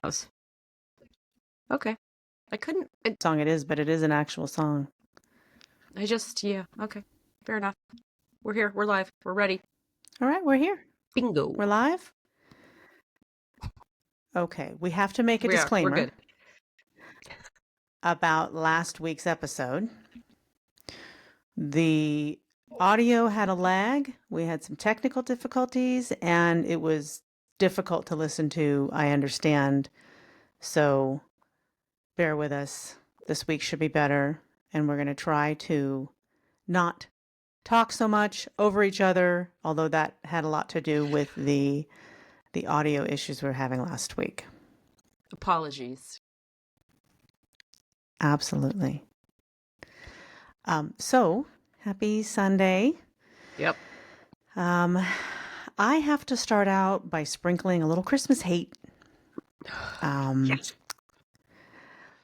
pajamas. Okay. I couldn't. Song it is, but it is an actual song. Yeah. Okay. Fair enough. We're here. We're live. We're ready. All right, we're here. Bingo. We're live. Okay, we have to make a disclaimer. We're good. About last week's episode. The audio had a lag. We had some technical difficulties, and it was difficult to listen to, I understand. So bear with us. This week should be better, and we're going to try to not talk so much over each other, although that had a lot to do with the audio issues we were having last week. Apologies. Absolutely. So happy Sunday. Yep. I have to start out by sprinkling a little Christmas hate. Yes.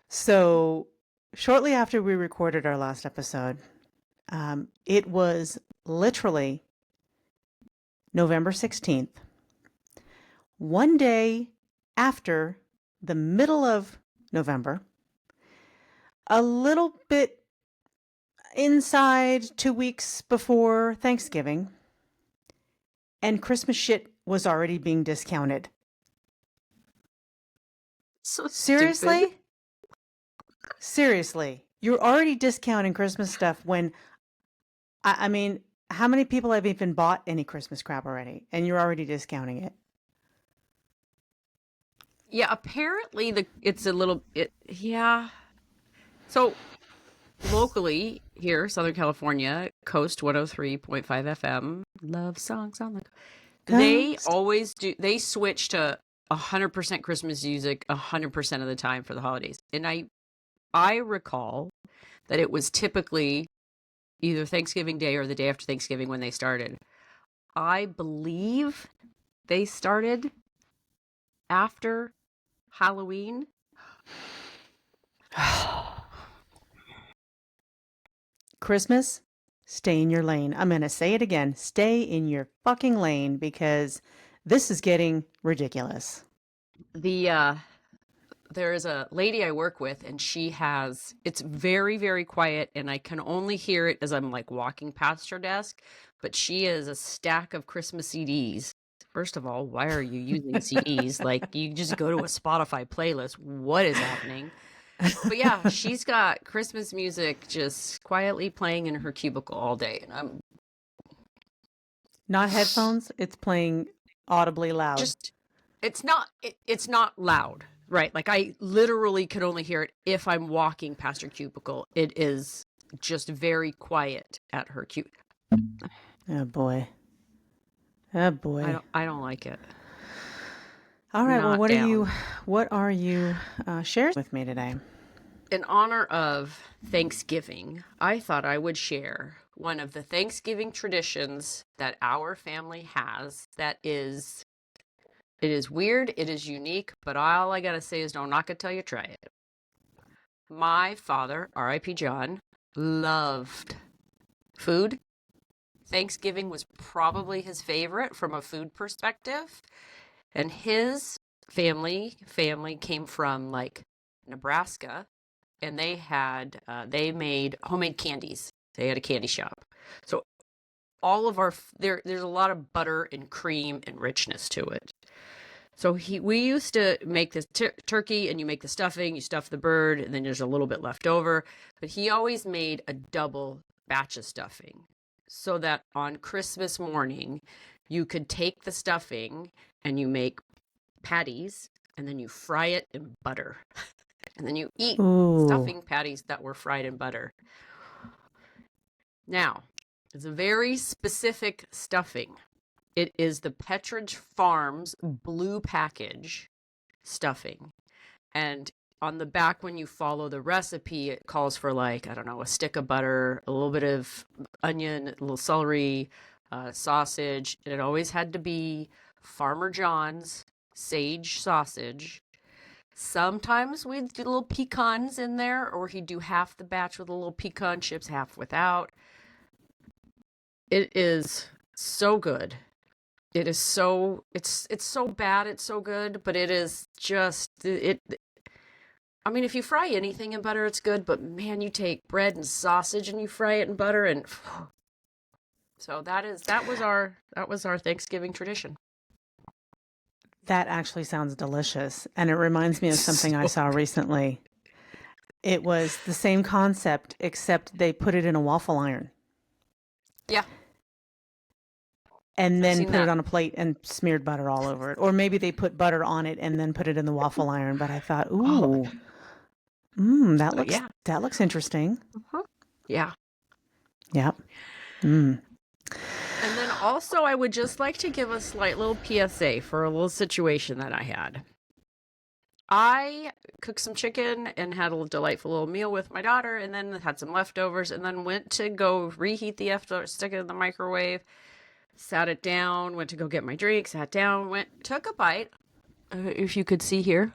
So shortly after we recorded our last episode, it was literally November 16th, one day after the middle of November, a little bit inside 2 weeks before Thanksgiving, and Christmas shit was already being discounted. So Seriously? stupid. Seriously, you're already discounting Christmas stuff when, I mean, how many people have even bought any Christmas crap already? And you're already discounting it. Yeah, apparently it's a little yeah. So locally here, Southern California, Coast 103.5 FM, love songs on the They always do. They switch to 100% Christmas music 100% of the time for the holidays. And I recall that it was typically either Thanksgiving Day or the day after Thanksgiving when they started. I believe they started after Halloween. Christmas, stay in your lane. I'm going to say it again. Stay in your fucking lane, because this is getting ridiculous. There is a lady I work with, and it's very, very quiet, and I can only hear it as I'm like walking past her desk, but she has a stack of Christmas CDs. First of all, why are you using CDs? Like, you just go to a Spotify playlist. What is happening? But yeah, she's got Christmas music just quietly playing in her cubicle all day, and I'm not headphones. It's playing audibly loud. It's not loud, right? Like, I literally could only hear it if I'm walking past her cubicle. It is just very quiet at her cubicle. Oh boy. Oh boy. I don't like it. All right. Well, what are you sharing with me today? In honor of Thanksgiving, I thought I would share one of the Thanksgiving traditions that our family has it is weird, it is unique, but all I gotta say is don't knock it till you try it. My father, R.I.P. John, loved food. Thanksgiving was probably his favorite from a food perspective. And his family came from like Nebraska, and they made homemade candies. They had a candy shop. So all of there's a lot of butter and cream and richness to it. So we used to make this turkey, and you make the stuffing, you stuff the bird, and then there's a little bit left over. But he always made a double batch of stuffing, so that on Christmas morning, you could take the stuffing and you make patties, and then you fry it in butter. And then you eat stuffing patties that were fried in butter. Now, it's a very specific stuffing. It is the Petridge Farms blue package stuffing. And on the back, when you follow the recipe, it calls for, like, I don't know, a stick of butter, a little bit of onion, a little celery, sausage. And it always had to be Farmer John's sage sausage. Sometimes we'd do little pecans in there, or he'd do half the batch with a little pecan chips, half without. It is so good. It is so it's so bad, it's so good, but it is just it I mean, if you fry anything in butter, it's good, but man, you take bread and sausage and you fry it in butter and so that was our Thanksgiving tradition. That actually sounds delicious. And it reminds me of something I So saw recently. It was the same concept, except they put it in a waffle iron yeah, and I've then seen put it that. on a plate and smeared butter all over it. Or maybe they put butter on it and then put it in the waffle iron. But I thought, Oh, ooh, yeah. that looks interesting. Uh-huh. Yeah. Yep. Mm. And then also, I would just like to give a slight little PSA for a little situation that I had. I cooked some chicken and had a delightful little meal with my daughter, and then had some leftovers, and then went to go reheat the leftovers, stick it in the microwave, sat it down, went to go get my drink, sat down, took a bite, if you could see here,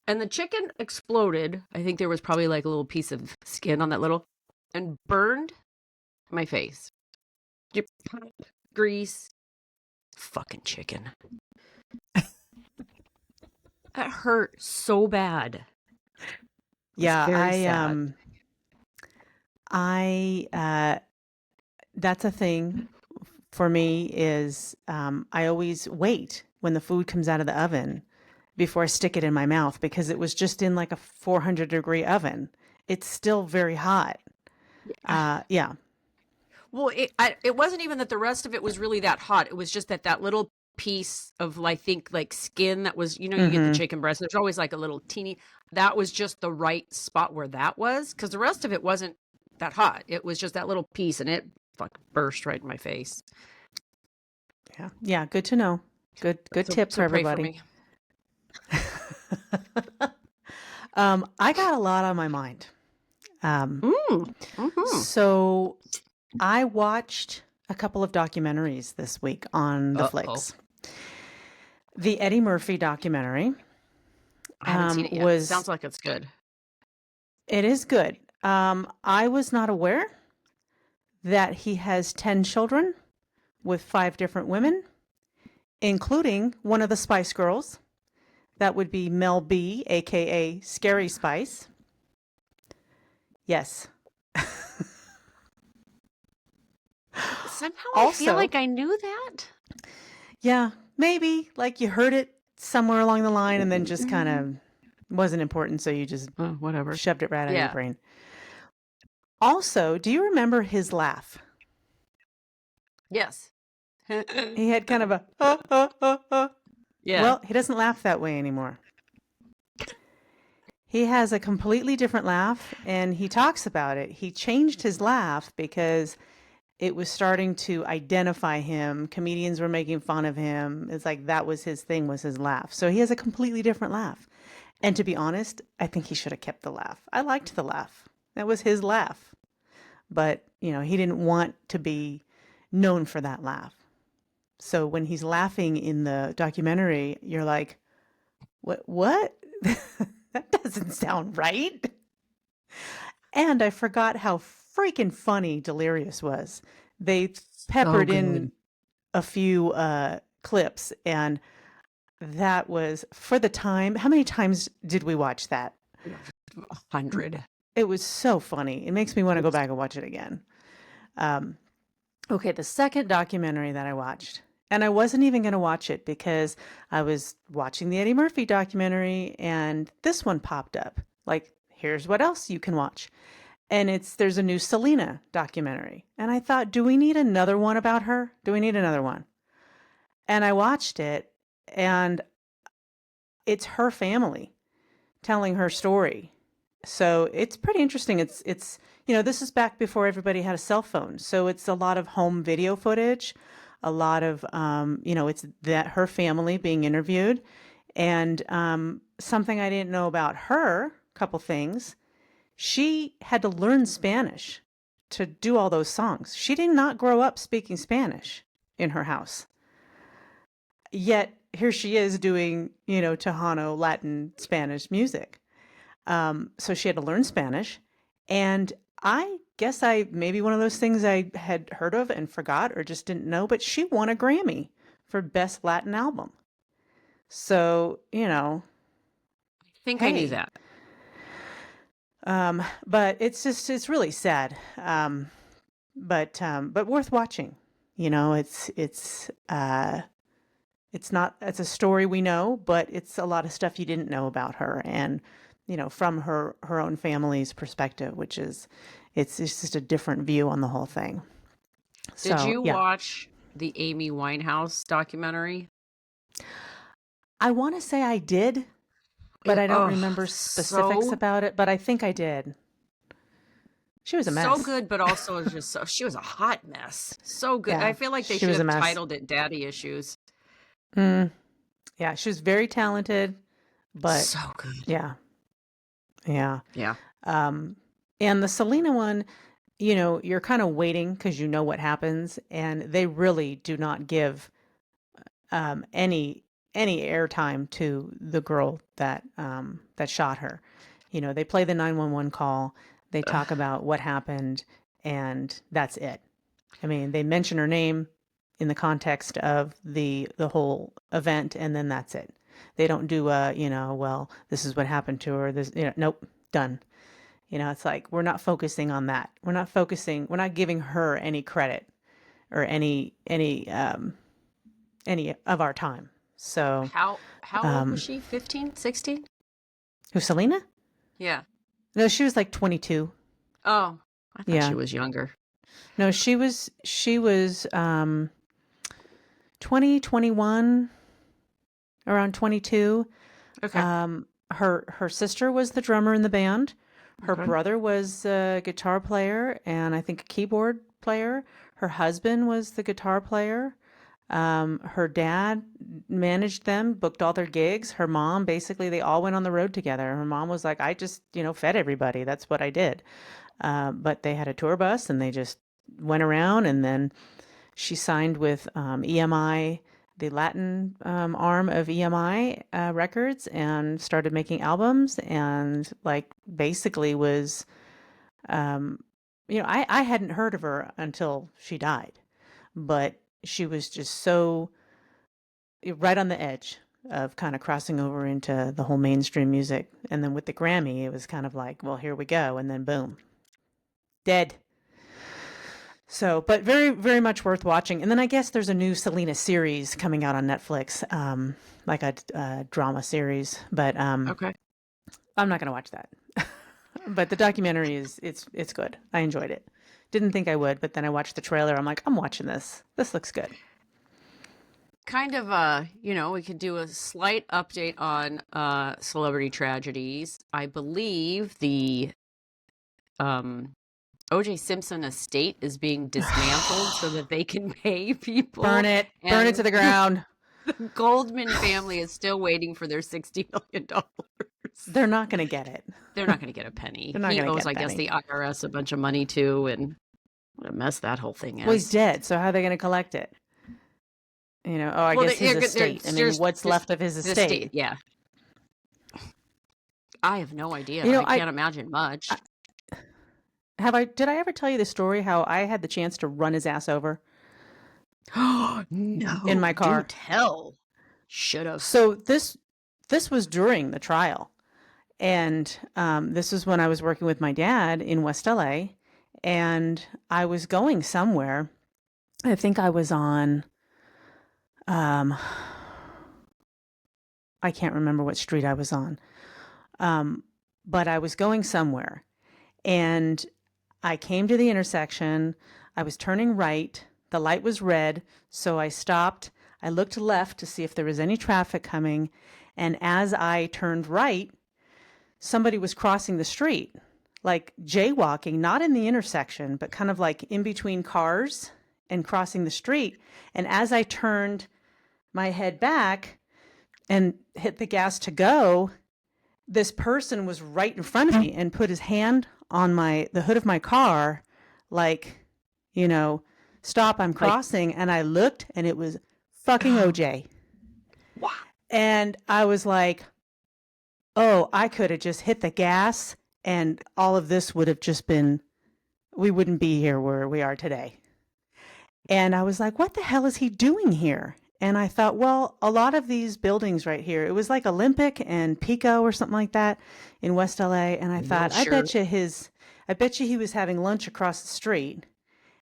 and the chicken exploded. I think there was probably like a little piece of skin on that little, and burned my face. Grease, fucking chicken. That hurt so bad. It was Yeah, very sad. I that's a thing for me is I always wait when the food comes out of the oven before I stick it in my mouth because it was just in like a 400-degree oven. It's still very hot. Yeah. Yeah. Well, it wasn't even that the rest of it was really that hot. It was just that little piece of, I think, like skin that was, you get the Mm-hmm. chicken breast. There's always like a little teeny. That was just the right spot where that was, because the rest of it wasn't that hot. It was just that little piece, and it fucking burst right in my face. Yeah. Yeah. Good to know. Good So tip for so pray for everybody. me. I got a lot on my mind. Um, Mm. Mm-hmm. so I watched a couple of documentaries this week on the Uh-oh. flicks. The Eddie Murphy documentary I haven't seen it yet. was Sounds like it's good. it is good. I was not aware that he has 10 children with 5 different women, including one of the Spice Girls. That would be Mel B, aka Scary Spice. Yes. Somehow I feel Also, like I knew that. yeah, maybe like you heard it somewhere along the line and then just kind of wasn't important, so you just Oh, whatever. shoved it right out of your Yeah. brain. Also, do you remember his laugh? Yes. He had kind of a, Yeah. well, he doesn't laugh that way anymore. He has a completely different laugh and he talks about it. He changed his laugh because it was starting to identify him. Comedians were making fun of him. It's like that was his thing, was his laugh. So he has a completely different laugh. And to be honest, I think he should have kept the laugh. I liked the laugh. That was his laugh. But, he didn't want to be known for that laugh. So when he's laughing in the documentary, you're like, what? That doesn't sound right. And I forgot how freaking funny Delirious was. They So peppered good. in a few clips, and that was for the time. How many times did we watch that? 100. It was so funny. It makes me want to go back and watch it again. Um, okay, the second documentary that I watched, and I wasn't even going to watch it because I was watching the Eddie Murphy documentary, and this one popped up. Like, here's what else you can watch. And there's a new Selena documentary. And I thought, do we need another one about her? Do we need another one? And I watched it, and it's her family telling her story. So it's pretty interesting. This is back before everybody had a cell phone. So it's a lot of home video footage, a lot of, it's that her family being interviewed. And something I didn't know about her, a couple things, she had to learn Spanish to do all those songs. She did not grow up speaking Spanish in her house. Yet here she is doing, Tejano, Latin, Spanish music. So she had to learn Spanish. And I guess maybe one of those things I had heard of and forgot or just didn't know, but she won a Grammy for Best Latin Album. So, I think I knew hey. that. But it's really sad. But worth watching. It's a story we know, but it's a lot of stuff you didn't know about her, and from her own family's perspective, which is it's just a different view on the whole thing. Did So you yeah, watch the Amy Winehouse documentary? I want to say I did, but I don't remember specifics So about it. But I think I did. She was a so mess. good, but also just so she was a hot mess. So good. I Yeah, feel like they she should was a have mess. titled it Daddy Issues. Mm, yeah, she was very talented, but So good. yeah, yeah. Yeah. Um, and the Selena one, you're kind of waiting because you know what happens, and they really do not give any airtime to the girl that shot her. They play the 911 call, they talk about what happened, and that's it. I mean, they mention her name in the context of the whole event, and then that's it. They don't do well, this is what happened to her. This, nope, done. It's like we're not focusing on that. We're not giving her any credit or any of our time. So, How old was she? 15, 16? who, Selena? Yeah. No, she was like 22. Oh, I thought she Yeah. was younger. No, she was 20, 21, around 22. Okay. Her sister was the drummer in the band. Her Okay. brother was a guitar player and I think a keyboard player. Her husband was the guitar player. Her dad managed them, booked all their gigs. Her mom, basically, they all went on the road together. Her mom was like, I just, fed everybody. That's what I did. But they had a tour bus and they just went around. And then she signed with EMI, the Latin arm of EMI Records, and started making albums. And like basically was, I hadn't heard of her until she died, but she was just so right on the edge of kind of crossing over into the whole mainstream music. And then with the Grammy, it was kind of like, well, here we go. And then boom, dead. So, but very, very much worth watching. And then I guess there's a new Selena series coming out on Netflix, like a drama series. But Okay. I'm not going to watch that. But the documentary it's good. I enjoyed it. Didn't think I would, but then I watched the trailer. I'm like, I'm watching this. This looks good. Kind of we could do a slight update on celebrity tragedies. I believe the OJ Simpson estate is being dismantled so that they can pay people. Burn it to the ground. The Goldman family is still waiting for their $60 million. They're not going to get it. They're not going to get a penny. They're not He going to owes, get a I guess, penny. the IRS a bunch of money too, and what a mess that whole thing is. Well, he's dead, so how are they going to collect it? I guess his estate. I mean, what's left of his estate? Yeah. I have no idea. I can't imagine much. Did I ever tell you the story how I had the chance to run his ass over? No. In my car. Do tell. Should have. So this was during the trial. And this was when I was working with my dad in West LA. And I was going somewhere. I think I was on I can't remember what street I was on. But I was going somewhere. And I came to the intersection. I was turning right. The light was red. So I stopped. I looked left to see if there was any traffic coming. And as I turned right, somebody was crossing the street, like jaywalking, not in the intersection, but kind of like in between cars and crossing the street. And as I turned my head back and hit the gas to go, this person was right in front of me and put his hand on the hood of my car, like, stop, I'm crossing. And I looked and it was fucking OJ. Wow. And I was like, oh, I could have just hit the gas and all of this would have just been we wouldn't be here where we are today. And I was like, what the hell is he doing here? And I thought, well, a lot of these buildings right here, it was like Olympic and Pico or something like that in West LA. And I thought, Wilshire. I bet you he was having lunch across the street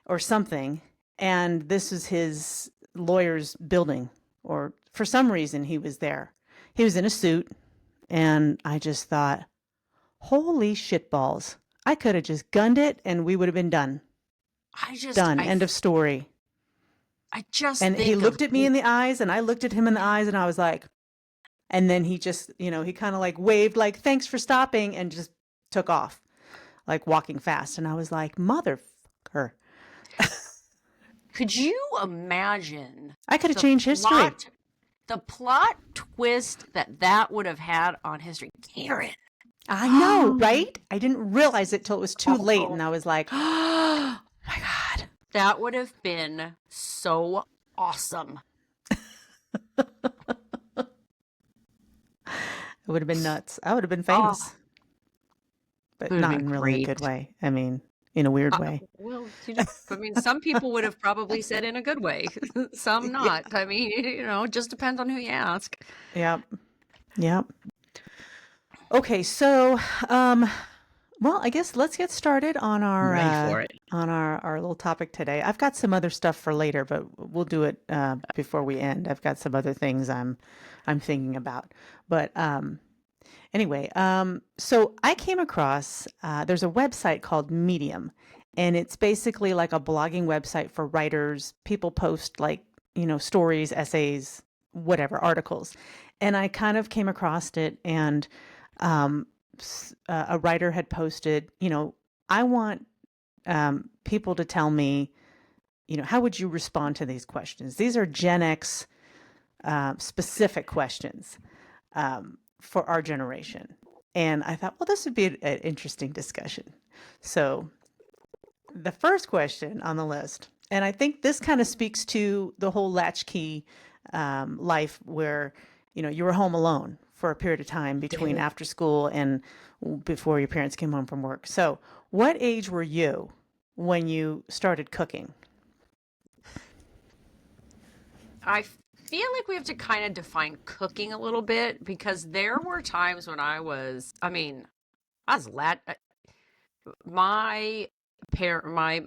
or something. And this was his lawyer's building, or for some reason he was there. He was in a suit. And I just thought, holy shitballs. I could have just gunned it and we would have been done. Done. End of story. I just And he think looked of at me in the eyes and I looked at him in the eyes and I was like, and then he just, he kind of like waved, like, thanks for stopping, and just took off, like walking fast. And I was like, motherfucker. Could you imagine I could have changed history. The plot twist that would have had on history? Karen. I know, right? I didn't realize it till it was too late. And I was like, oh my God. That would have been so awesome. It would have been nuts. I would have been famous. But not in really a good way. I mean, in a weird way. Well, I mean, some people would have probably said in a good way. Some not. Yeah. I mean, it just depends on who you ask. Yep. Okay, so well, I guess let's get started on our our little topic today. I've got some other stuff for later, but we'll do it before we end. I've got some other things I'm thinking about. But anyway, so I came across there's a website called Medium, and it's basically like a blogging website for writers. People post like, stories, essays, whatever, articles. And I kind of came across it, and a writer had posted, I want people to tell me, how would you respond to these questions? These are GenX specific questions for our generation. And I thought, well, this would be an interesting discussion. So the first question on the list, and I think this kind of speaks to the whole latchkey life where, you were home alone for a period of time between after school and before your parents came home from work. So what age were you when you started cooking? I feel like we have to kind of define cooking a little bit, because there were times when I was my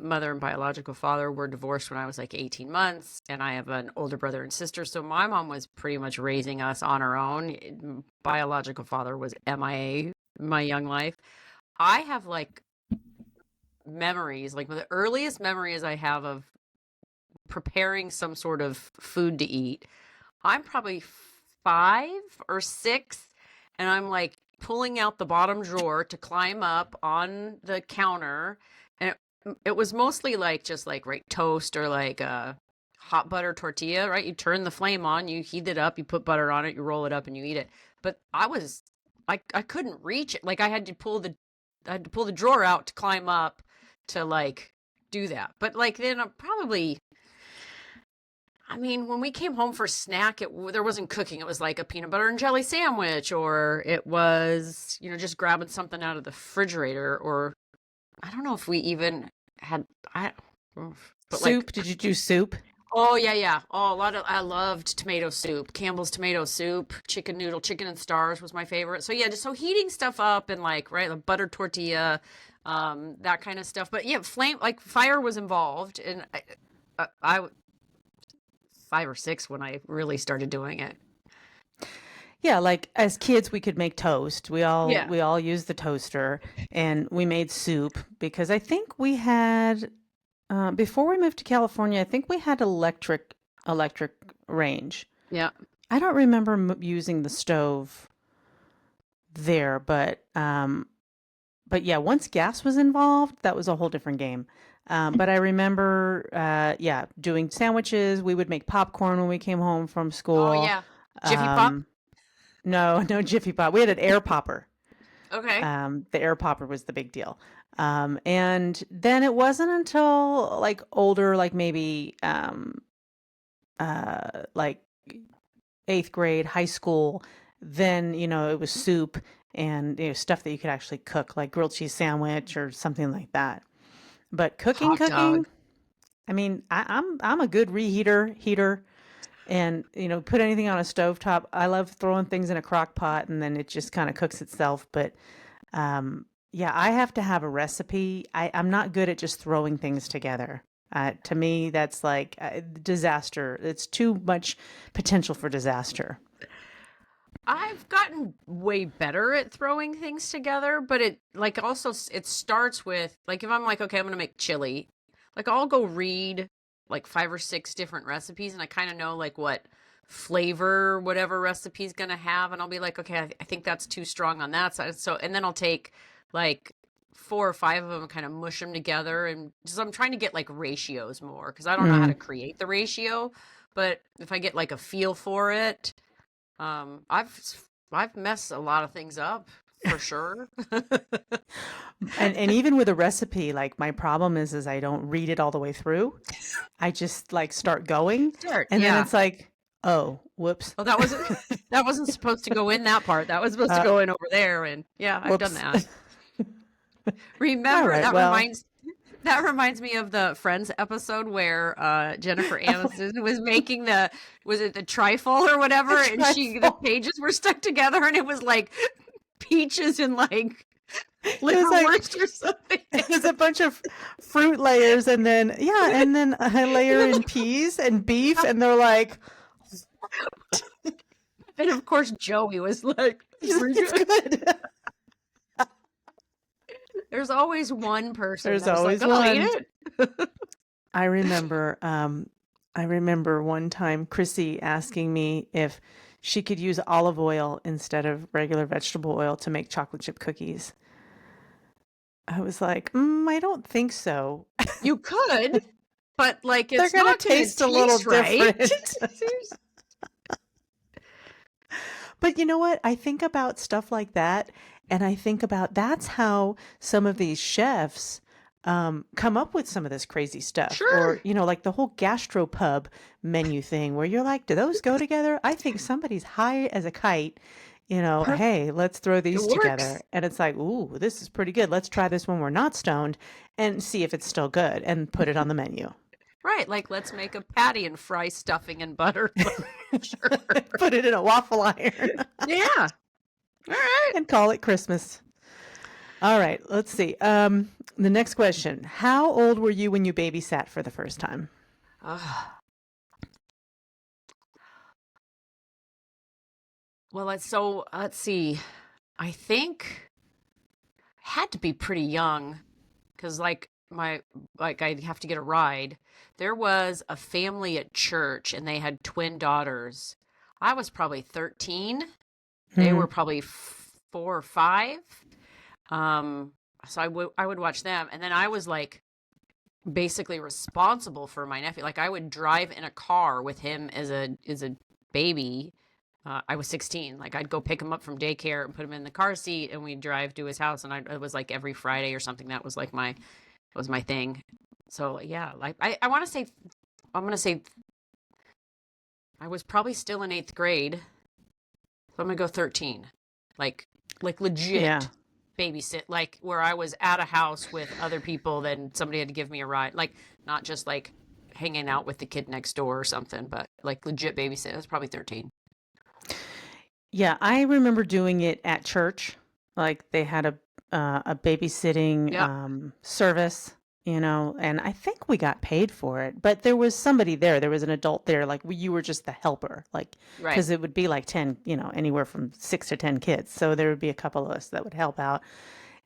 mother and biological father were divorced when I was like 18 months, and I have an older brother and sister. So my mom was pretty much raising us on her own. Biological father was MIA my young life. I have like memories, like the earliest memories I have of preparing some sort of food to eat. I'm probably 5 or 6, and I'm like pulling out the bottom drawer to climb up on the counter. And it was mostly like just like toast or like a hot butter tortilla, right? You turn the flame on, you heat it up, you put butter on it, you roll it up and you eat it. But I couldn't reach it. Like I had to pull the drawer out to climb up to like do that. But like then when we came home for snack, there wasn't cooking. It was like a peanut butter and jelly sandwich, or it was, just grabbing something out of the refrigerator, or I don't know if we even had soup. Did you do soup? Oh yeah. Oh, I loved tomato soup. Campbell's tomato soup, chicken and stars was my favorite. So yeah, just heating stuff up and like a butter tortilla, that kind of stuff. But yeah, fire was involved, and I 5 or 6 when I really started doing it. Yeah, like as kids, we could make toast. We all used the toaster, and we made soup because I think we had before we moved to California, I think we had electric range. Yeah, I don't remember using the stove there, but yeah, once gas was involved, that was a whole different game. But I remember, doing sandwiches. We would make popcorn when we came home from school. Oh yeah, Jiffy Pop. No Jiffy Pop. We had an air popper. Okay. The air popper was the big deal. And then it wasn't until like older, like maybe like 8th grade, high school, then it was soup and stuff that you could actually cook, like grilled cheese sandwich or something like that. But cooking, Hot dog. cooking, I mean, I'm a good heater, and put anything on a stovetop. I love throwing things in a crock pot and then it just kind of cooks itself. But yeah, I have to have a recipe. I'm not good at just throwing things together. To me, that's like disaster. It's too much potential for disaster. I've gotten way better at throwing things together, but it like also it starts with like if I'm like, okay, I'm gonna make chili, like I'll go read like 5 or 6 different recipes, and I kind of know like what flavor whatever recipe's gonna have, and I'll be like, okay, I think that's too strong on that side. So, and then I'll take like 4 or 5 of them and kind of mush them together, and so I'm trying to get like ratios more because I don't know how Mm. to create the ratio, but if I get like a feel for it. I've messed a lot of things up for sure. And even with a recipe, like my problem is I don't read it all the way through. I just like start going, Start, and then yeah. it's like, oh, whoops, Well, that wasn't that wasn't supposed to go in that part. That was supposed to uh, go in over there, and yeah, I've done whoops. that. All Remember right, well, that reminds me of the Friends episode where Jennifer oh, Aniston was making the was it the trifle or whatever, a and the trifle. pages were stuck together, and it was like peaches and like It was like liverwurst or something. it was a bunch of fruit layers, and then yeah, and then a And layer then in peas and beef, and they're like, and of course, Joey was like, "It's pretty it's good." good. There's always one person There's that was like, always "I'll eat one. it." I remember, I remember one time Chrissy asking me if she could use olive oil instead of regular vegetable oil to make chocolate chip cookies. I was like, I don't think so. You could, but like, They're it's gonna not going to taste a little taste right. different. But you know what? I think about stuff like that, and I think about that's how some of these chefs come up with some of this crazy stuff. Or, Sure, like the whole gastropub menu thing where you're like, do those go together? I think somebody's high as a kite, perfect. hey, let's throw It these together. works. And it's like, ooh, this is pretty good. Let's try this when we're not stoned and see if it's still good and put it on the menu. Right, like let's make a patty and fry stuffing and butter. Sure. Put it in a waffle iron Yeah. All right. and call it Christmas. All right, let's see. The next question. How old were you when you babysat for the first time? Uh, well, let's see. I think had to be pretty young because I'd have to get a ride. There was a family at church and they had twin daughters. I was probably 13. They Hmm. were probably 4 or 5. Um, so I would watch them, and then I was like basically responsible for my nephew. Like I would drive in a car with him as a baby. I was 16. Like I'd go pick him up from daycare and put him in the car seat, and we'd drive to his house. And it was like every Friday or something. That was my thing. So yeah, like I want to say I'm gonna say I was probably still in 8th grade. So I'm gonna go 13. Like Yeah. legit babysit, like where I was at a house with other people, then somebody had to give me a ride. Like not just like hanging out with the kid next door or something, but like legit babysit. I was probably 13. Yeah, I remember doing it at church. Like they had a babysitting Yep. service, and I think we got paid for it. But there was somebody there. There was an adult there. Like you were just the helper, like Right. because it would be like 10, anywhere from 6 to 10 kids. So there would be a couple of us that would help out.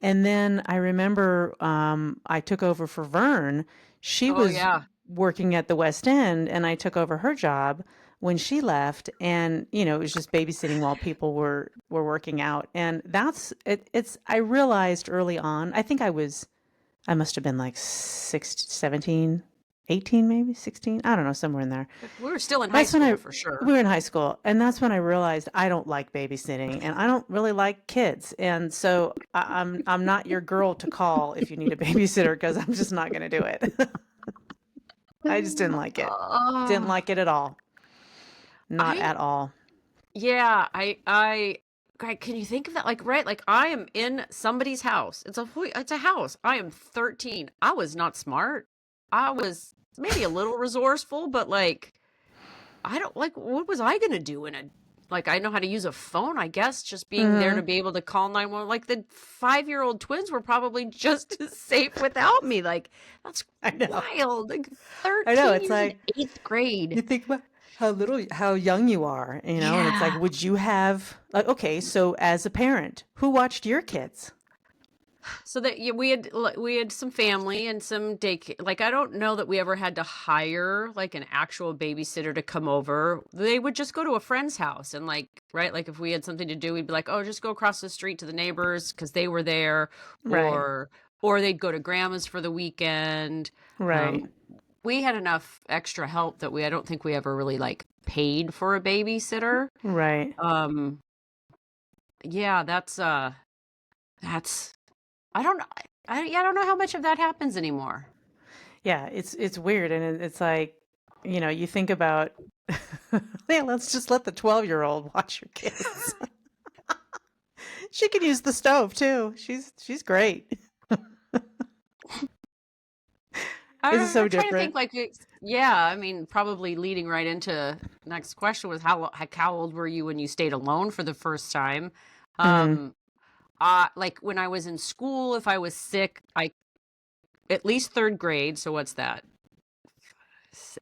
And then I remember I took over for Vern. She Oh was yeah. working at the West End, and I took over her job when she left. And it was just babysitting while people were working out. And that's it. I realized early on. I must have been like 17, 18, maybe 16. I don't know, somewhere in there. We were still in high That's when school for we sure. were in high school, and that's when I realized I don't like babysitting, and I don't really like kids, and so I'm not your girl to call if you need a babysitter because I'm just not going to do it. I just didn't like it. Didn't Oh, like it at all. Not I at all. yeah, I Right, can you think of that? Like, right, like I am in somebody's house. It's a house. I am 13. I was not smart. I was maybe a little resourceful, but like I don't like what was I gonna do in a like I know how to use a phone, I guess, just being there to Hmm. be able to call 911. Like the 5-year-old twins were probably just as safe without me. Like that's I know. wild. Like I know. 13 It's years in like, eighth grade. you think about how young you are, and it's like, Yeah. would you have, like, okay, so as a parent, who watched your kids? So that yeah, we had some family and some like I don't know that we ever had to hire like an actual babysitter to come over. They would just go to a friend's house and like right like if we had something to do we'd be like, "Oh, just go across the street to the neighbors cuz they were there," Right, or they'd go to grandma's for the weekend. right, We had enough extra help that I don't think we ever really like paid for a babysitter. right. Um yeah, that's I don't know. Yeah, I don't know how much of that happens anymore. Yeah, it's weird, and it's like, you think about, yeah, let's just let the 12-year-old watch your kids. She can use the stove too. She's great. It's so I'm trying to think different. like yeah, I mean, probably leading right into next question was how old were you when you stayed alone for the first time? Hmm. Um like when I was in school, if I was sick, I at least third grade, so what's that?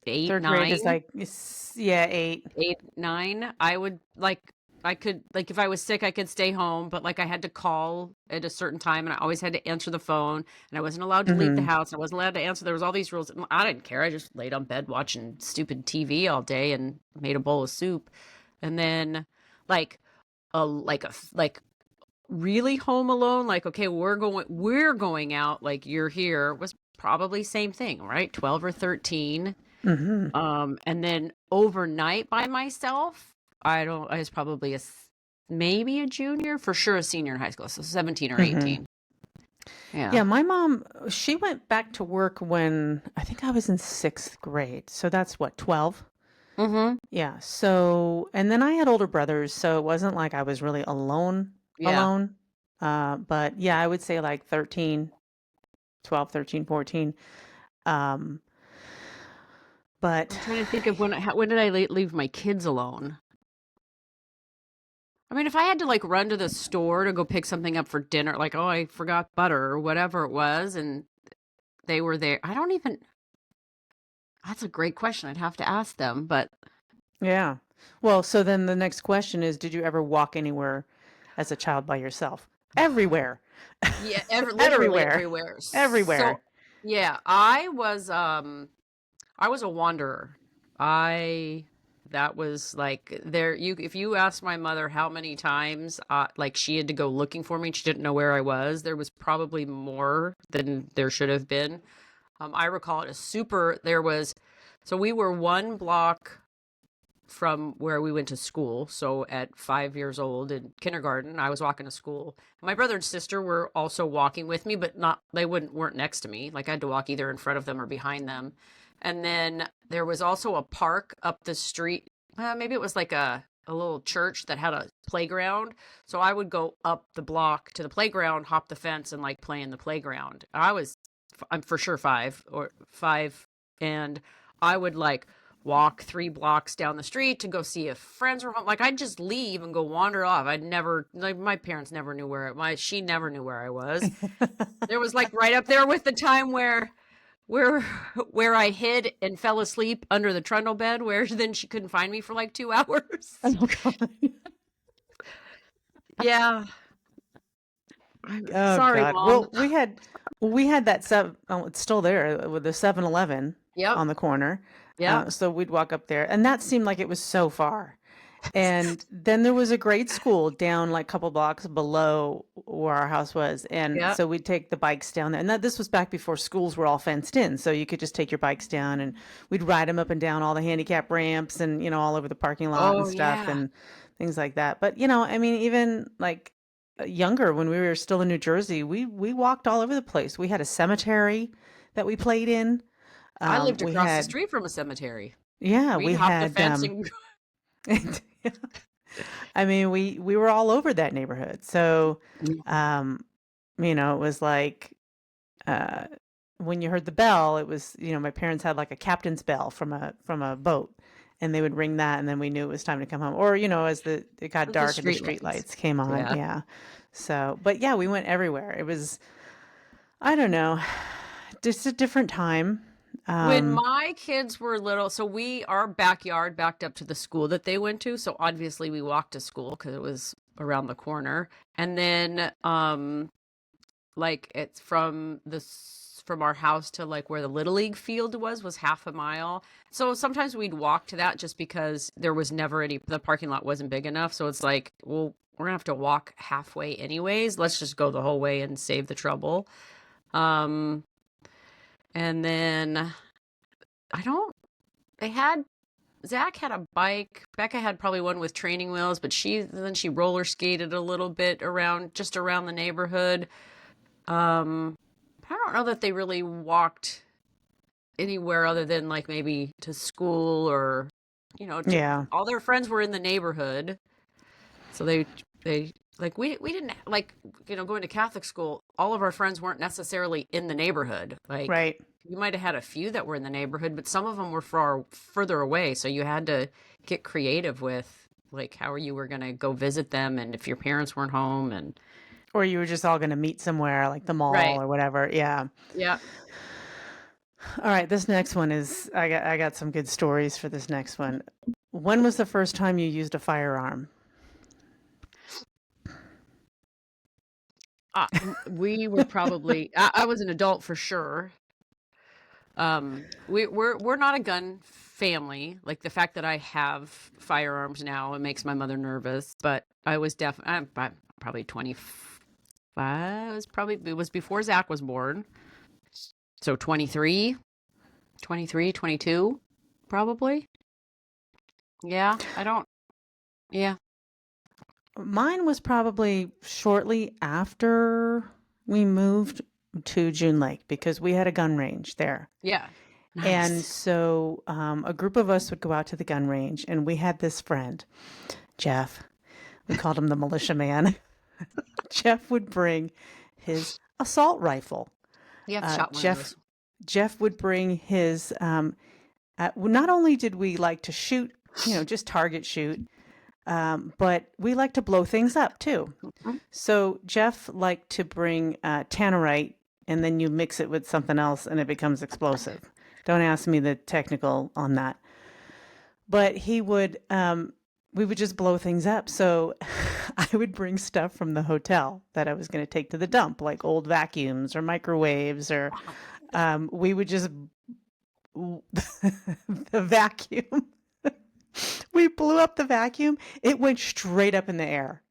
Eight, Third grade is nine? like, yeah, 8. 8, 9, I would like I could like if I was sick I could stay home, but like I had to call at a certain time and I always had to answer the phone and I wasn't allowed to leave the Hmm. house. I wasn't allowed to answer. There was all these rules. I didn't care. I just laid on bed watching stupid TV all day and made a bowl of soup. And then like like really home alone like okay, we're going out like you're here was probably same thing, right? 12 or 13. Hmm. And then overnight by myself, I was probably maybe a junior, for sure a senior in high school, so 17 or Hmm. 18. Yeah. Yeah, my mom, she went back to work when I think I was in 6th grade. So that's what, 12? Mm-hmm. Yeah. So, and then I had older brothers, so it wasn't like I was really alone, Yeah. alone. But yeah, I would say like 13, 12, 13, 14. Um, but I'm trying to think of when did I leave my kids alone? I mean, if I had to like run to the store to go pick something up for dinner, like oh, I forgot butter or whatever it was, and they were there. I don't even. That's a great question. I'd have to ask them, but yeah. Well, so then the next question is, did you ever walk anywhere as a child by yourself? Everywhere. yeah, literally Everywhere. everywhere. Everywhere. So yeah, I was a wanderer. I that was like there you if you asked my mother how many times like she had to go looking for me and she didn't know where I was, there was probably more than there should have been. I recall it as super there was so we were one block from where we went to school. So at 5 years old in kindergarten, I was walking to school. My brother and sister were also walking with me, but not they weren't next to me. Like I had to walk either in front of them or behind them. And then there was also a park up the street. Maybe it was like a little church that had a playground. So I would go up the block to the playground, hop the fence, and like play in the playground. I'm for sure 5, and I would like walk 3 blocks down the street to go see if friends were home. Like I'd just leave and go wander off. I'd never like my parents never knew she never knew where I was. There was like right up there with the time where where I hid and fell asleep under the trundle bed where then she couldn't find me for like 2 hours. Oh God. Yeah. I'm Oh sorry, God. mom. We had that seven, oh, it's still there with the 7-Eleven Yep. on the corner. Yep. So we'd walk up there, and that seemed like it was so far. And then there was a grade school down like a couple blocks below where our house was. And Yep. so we'd take the bikes down there. And this was back before schools were all fenced in. So you could just take your bikes down and we'd ride them up and down all the handicap ramps and, all over the parking lot and Oh stuff yeah. and things like that. But, I mean, even like younger, when we were still in New Jersey, we walked all over the place. We had a cemetery that we played in. I lived We across the had, street from a cemetery. yeah, We'd we hop the had, fence and yeah. I mean, we were all over that neighborhood. So, um, it was like uh, when you heard the bell, it was, my parents had like a captain's bell from a boat, and they would ring that, and then we knew it was time to come home. Or, as it got The dark and the street street lights. lights came on, Yeah. yeah. So, but yeah, we went everywhere. It was, I don't know, just a different time. When Um, my kids were little, so our backyard backed up to the school that they went to. So obviously we walked to school because it was around the corner. And then, like it's from our house to like where the Little League field was half a mile. So sometimes we'd walk to that just because there was never the parking lot wasn't big enough. So it's like, well, we're gonna have to walk halfway anyways. Let's just go the whole way and save the trouble. Um, and then I don't, they had, Zach had a bike. Becca had probably one with training wheels, but she roller skated a little bit just around the neighborhood. Um, I don't know that they really walked anywhere other than like maybe to school or, yeah, all their friends were in the neighborhood. So they like we didn't like, going to Catholic school, all of our friends weren't necessarily in the neighborhood. Like right. you might have had a few that were in the neighborhood, but some of them were further away. So you had to get creative with like how you were going to go visit them and if your parents weren't home and Or you were just all going to meet somewhere like the mall right. or whatever. Yeah. Yeah. All right, this next one is I got some good stories for this next one. When was the first time you used a firearm? We were probably I was an adult for sure. We're not a gun family. Like the fact that I have firearms now, it makes my mother nervous. But I was definitely probably 25. It was before Zach was born. So 23, 23, 22, probably. Yeah, I don't. Yeah, Mine was probably shortly after we moved to June Lake because we had a gun range there. yeah, And nice. so a group of us would go out to the gun range, and we had this friend, Jeff. We called him the militia man. Jeff would bring his assault rifle. You have Uh, shot one of Jeff those. Jeff would bring his. Not only did we like to shoot, just target shoot, but we like to blow things up too. Mm. So Jeff liked to bring tannerite, and then you mix it with something else, and it becomes explosive. Don't ask me the technical on that. But we would just blow things up. So I would bring stuff from the hotel that I was going to take to the dump, like old vacuums or microwaves, or we would just the vacuum. We blew up the vacuum. It went straight up in the air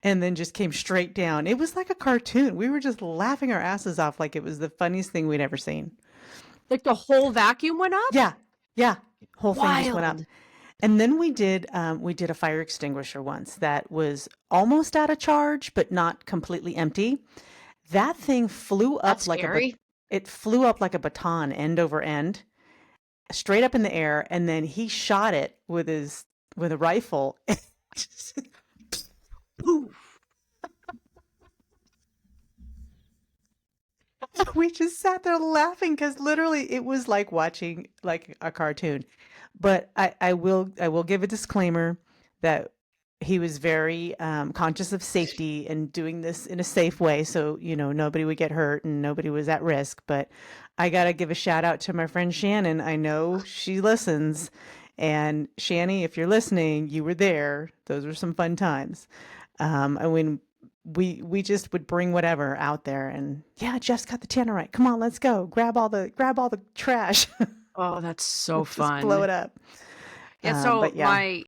and then just came straight down. It was like a cartoon. We were just laughing our asses off like it was the funniest thing we'd ever seen. Like the whole vacuum went up? Yeah. Yeah. Whole thing just went up. Wild. And then we did a fire extinguisher once that was almost out of charge, but not completely empty. That thing flew That's up scary. it flew up like a baton end over end, straight up in the air, and then he shot it with a rifle. We just sat there laughing because literally it was like watching like a cartoon. But I will give a disclaimer that he was very conscious of safety and doing this in a safe way, so nobody would get hurt and nobody was at risk. But I gotta give a shout out to my friend Shannon. I know she listens, and Shanny, if you're listening, you were there. Those were some fun times. And when we just would bring whatever out there, and yeah, Jeff's got the tannerite. Come on, let's go. Grab all the trash. Oh, that's so Just blow fun. it up. Yeah, But yeah,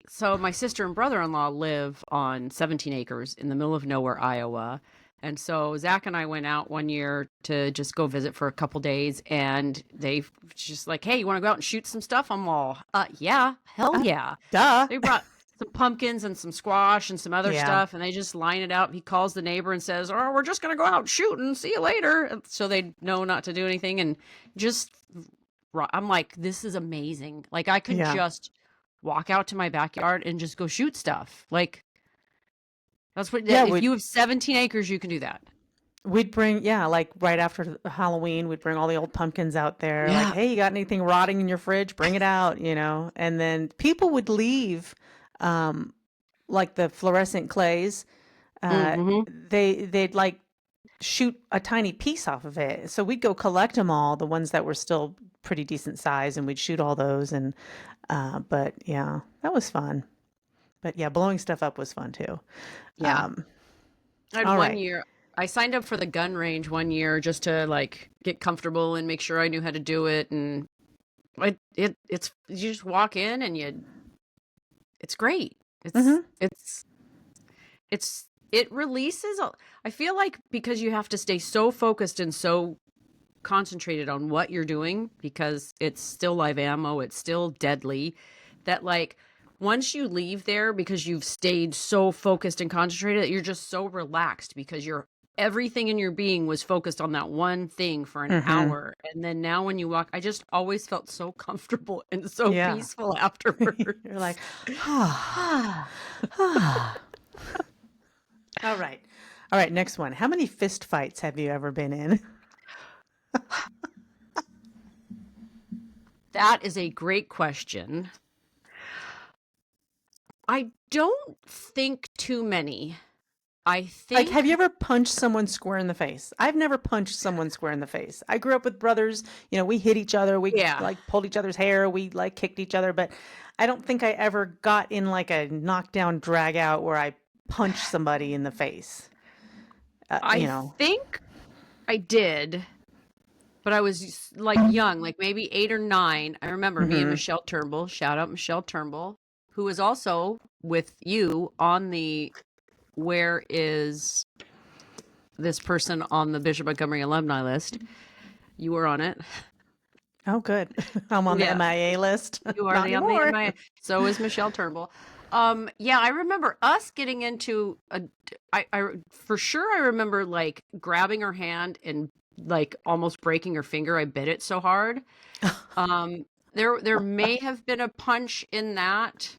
so my sister and brother-in-law live on 17 acres in the middle of nowhere, Iowa. And so Zach and I went out one year to just go visit for a couple days, and they just like, "Hey, you want to go out and shoot some stuff?" I'm all, "Yeah, hell uh, yeah." duh. They brought some pumpkins and some squash and some other Yeah, stuff, and they just line it out. He calls the neighbor and says, "Oh, we're just gonna go out shooting. See you later." And so they know not to do anything, and just I'm like, this is amazing. Like I could yeah. just walk out to my backyard and just go shoot stuff. Like, that's what, Yeah, if you have 17 acres, you can do that. we'd bring, yeah, like right after Halloween, we'd bring all the old pumpkins out there. Like, Yeah. hey, you got anything rotting in your fridge? Bring it out, you know? And then people would leave, um, like the fluorescent clays. Uh, Mm-hmm. they'd like shoot a tiny piece off of it. So we'd go collect them all, the ones that were still pretty decent size, and we'd shoot all those. And, but yeah, that was fun. But yeah, blowing stuff up was fun too. Yeah. Um, I had all one right. year, I signed up for the gun range one year just to like get comfortable and make sure I knew how to do it. And it's, you just walk in and it's great. Mm-hmm. It releases, I feel like because you have to stay so focused and so concentrated on what you're doing because it's still live ammo, it's still deadly, that like once you leave there because you've stayed so focused and concentrated, you're just so relaxed because you're everything in your being was focused on that one thing for an Mm-hmm. hour. And then now when you walk, I just always felt so comfortable and so Yeah. peaceful afterwards. You're like, ah, ah. All right. All right. Next one. How many fist fights have you ever been in? That is a great question. I don't think too many. I Like, have think, you ever punched someone square in the face? I've never punched someone square in the face. I grew up with brothers. You know, we hit each other. We yeah, like pulled each other's hair. We like kicked each other. But I don't think I ever got in like a knockdown drag out where I punched somebody in the face. You I know. think I did, but I was like young, like maybe 8 or 9. I remember me and Mm-hmm. Michelle Turnbull, shout out Michelle Turnbull, who was also with you on the Where Is This Person on the Bishop Montgomery alumni list. You were on it. Oh, good. I'm on the Yeah. MIA list. You are Not the on the anymore. MIA. So is Michelle Turnbull. Yeah, I remember us getting into I for sure I remember like grabbing her hand and like almost breaking her finger. I bit it so hard. There may have been a punch in that.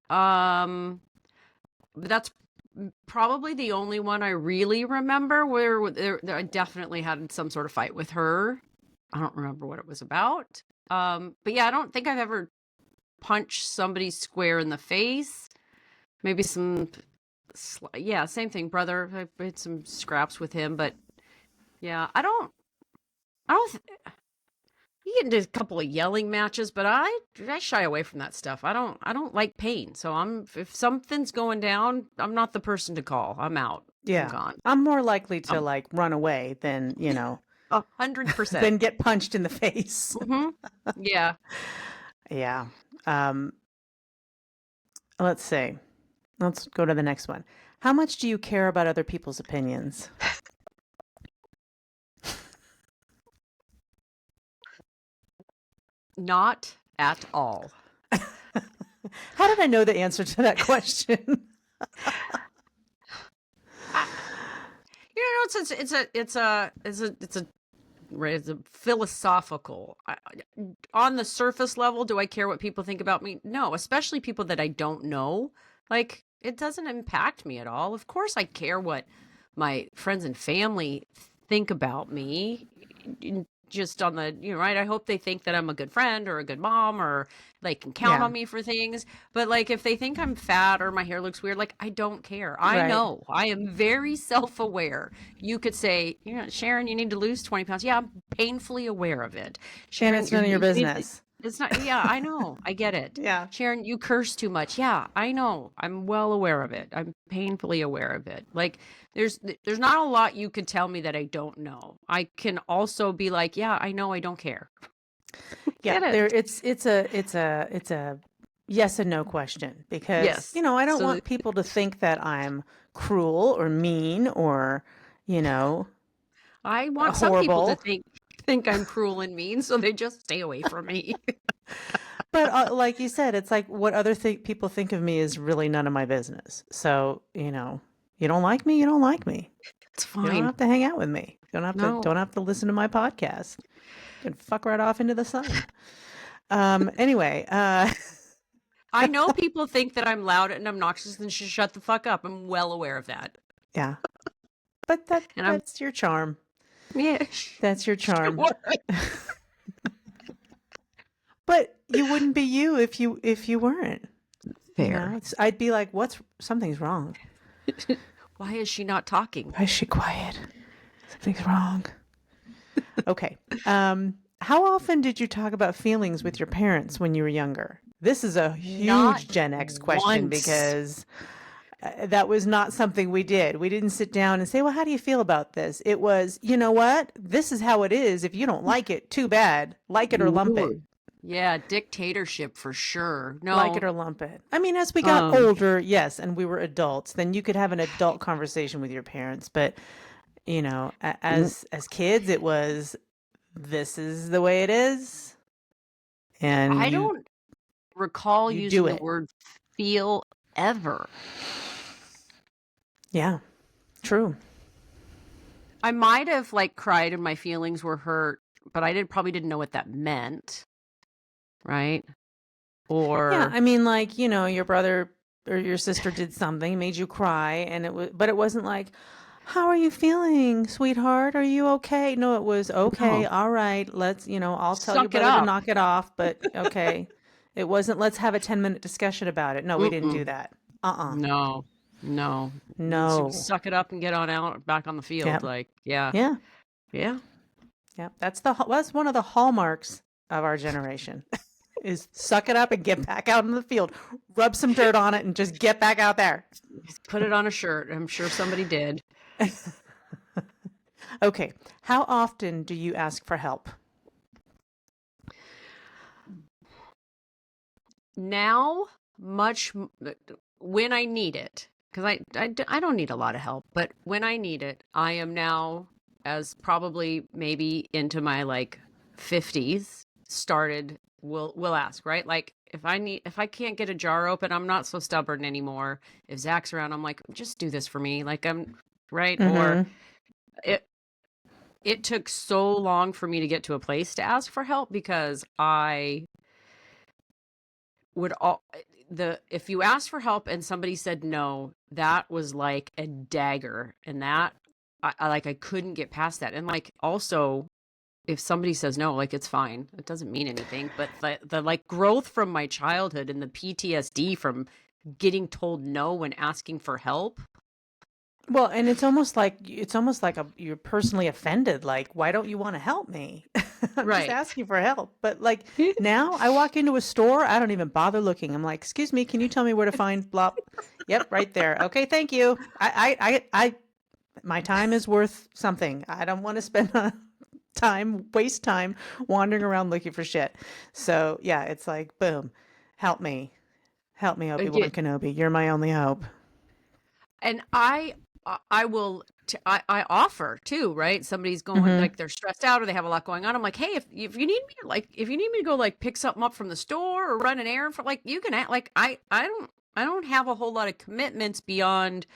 But that's probably the only one I really remember where I definitely had some sort of fight with her. I don't remember what it was about. But yeah, I don't think I've ever punch somebody square in the face. Maybe some, yeah, same thing, brother. I had some scraps with him, but yeah, I don't. You get into a couple of yelling matches, but I shy away from that stuff. I don't like pain. So if something's going down, I'm not the person to call. I'm out. I'm Yeah. gone. I'm more likely to Um, like run away than, you know, 100%. than get punched in the face. Mm-hmm. Yeah. Yeah. Um, let's see. Let's go to the next one. How much do you care about other people's opinions? Not at all. How did I know the answer to that question? I, it's a philosophical. On the surface level, do I care what people think about me? No, especially people that I don't know. Like, it doesn't impact me at all. Of course, I care what my friends and family think about me. Just on the, right? I hope they think that I'm a good friend or a good mom or they can count Yeah. on me for things. But like, if they think I'm fat or my hair looks weird, like, I don't care. I Right. know. I am very self-aware. You could say, Sharon, you need to lose 20 pounds. Yeah, I'm painfully aware of it. And Sharon, it's none of your you need to, business. it's not, yeah, I know. I get it. Yeah. Sharon, you curse too much. Yeah, I know. I'm well aware of it. I'm painfully aware of it. Like, there's not a lot you could tell me that I don't know. I can also be like, yeah, I know, I don't care. Yeah. Get There it? it's a yes and no question because, you Yes. know, I don't So want people to think that I'm cruel or mean or, you know, I want some people to horrible. think I'm cruel and mean, so they just stay away from me. But like you said, it's like what other people think of me is really none of my business. So, you know, you don't like me, you don't like me. It's You don't fine. have to hang out with me. You No. don't have to listen to my podcast. You can fuck right off into the sun. Anyway, I know people think that I'm loud and obnoxious and should shut the fuck up. I'm well aware of that. Yeah. But And I'm, that's your charm. yeah, That's your charm. sure. But you wouldn't be you if you weren't. You know, Fair. I'd be like, something's wrong. Why is she not talking? Why is she quiet? Something's wrong. Okay. How often did you talk about feelings with your parents when you were younger? This is a Not huge Gen X question once. because that was not something we did. We didn't sit down and say, well, how do you feel about this? It was, you know what? This is how it is. If you don't like it, too bad. Like it or lump it. Ooh. Yeah, dictatorship for sure. Like it No. or lump it. I mean, as we got older, yes, and we were adults, then you could have an adult conversation with your parents. But, you know, as kids, it was, this is the way it is. And I don't recall you using do the it. word feel ever. Yeah, true. I might have like cried and my feelings were hurt, but I probably didn't know what that meant. Right? Yeah, Or I mean, like, you know, your brother or your sister did something, made you cry, and but it wasn't like, how are you feeling, sweetheart? Are you okay? No, it was, okay, no, all right, let's, I'll tell your suck it brother to up. knock it off, but okay. It wasn't, let's have a 10-minute discussion about it. No, we didn't do Mm-mm. that. Uh-uh. No, no. No. Suck it up and get on out back on the field. Yep. Like, yeah, Yeah. yeah. Yep. That's one of the hallmarks of our generation. Is suck it up and get back out in the field. Rub some dirt on it and just get back out there. Just put it on a shirt. I'm sure somebody did. Okay. How often do you ask for help? Now, when I need it, because I don't need a lot of help, but when I need it, I am now, as probably maybe into my like 50s, will ask, right? Like if I can't get a jar open, I'm not so stubborn anymore. If Zach's around, I'm like, just do this for me. Like I'm right. Or it took so long for me to get to a place to ask for help because I would if you asked for help and somebody said no, that was like a dagger, and that I couldn't get past that. And like also, if somebody says no, like it's fine, it doesn't mean anything. But the like growth from my childhood and the PTSD from getting told no when asking for help. Well, and it's almost like you're personally offended. Like, why don't you want to help me? I'm Right. just asking for help. But like now, I walk into a store, I don't even bother looking. I'm like, excuse me, can you tell me where to find blah? Yep, right there. Okay, thank you. My time is worth something. I don't want to spend waste time wandering around looking for shit. So yeah, it's like, boom, help me, Obi-Wan Kenobi. You're my only hope. And I will. I offer too, right? Somebody's going like they're stressed out or they have a lot going on. I'm like, hey, if you need me, if you need me to go like pick something up from the store or run an errand for, like, you can act like I don't have a whole lot of commitments beyond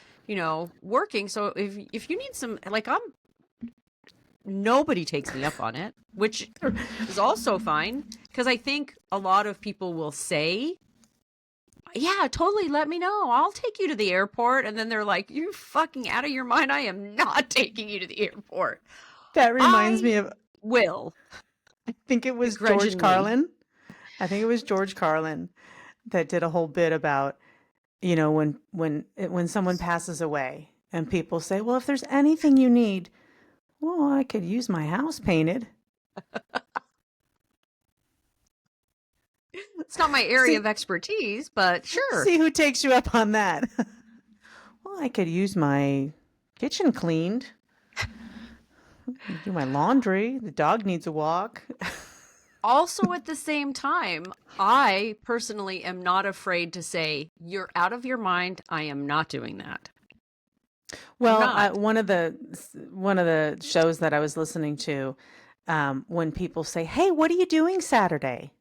working. So if you need some, like, nobody takes me up on it, which is also fine because I think a lot of people will say, yeah, totally, let me know. I'll take you to the airport. And then they're like, you're fucking out of your mind. I am not taking you to the airport. That reminds me of I think it was George Carlin. I think it was George Carlin that did a whole bit about, when someone passes away and people say, well, if there's anything you need, well, I could use my house painted. It's not my area of expertise, but sure. See who takes you up on that. Well, I could use my kitchen cleaned. Do my laundry. The dog needs a walk. Also, at the same time, I personally am not afraid to say, you're out of your mind. I am not doing that. Well, one of the shows that I was listening to, when people say, hey, what are you doing Saturday?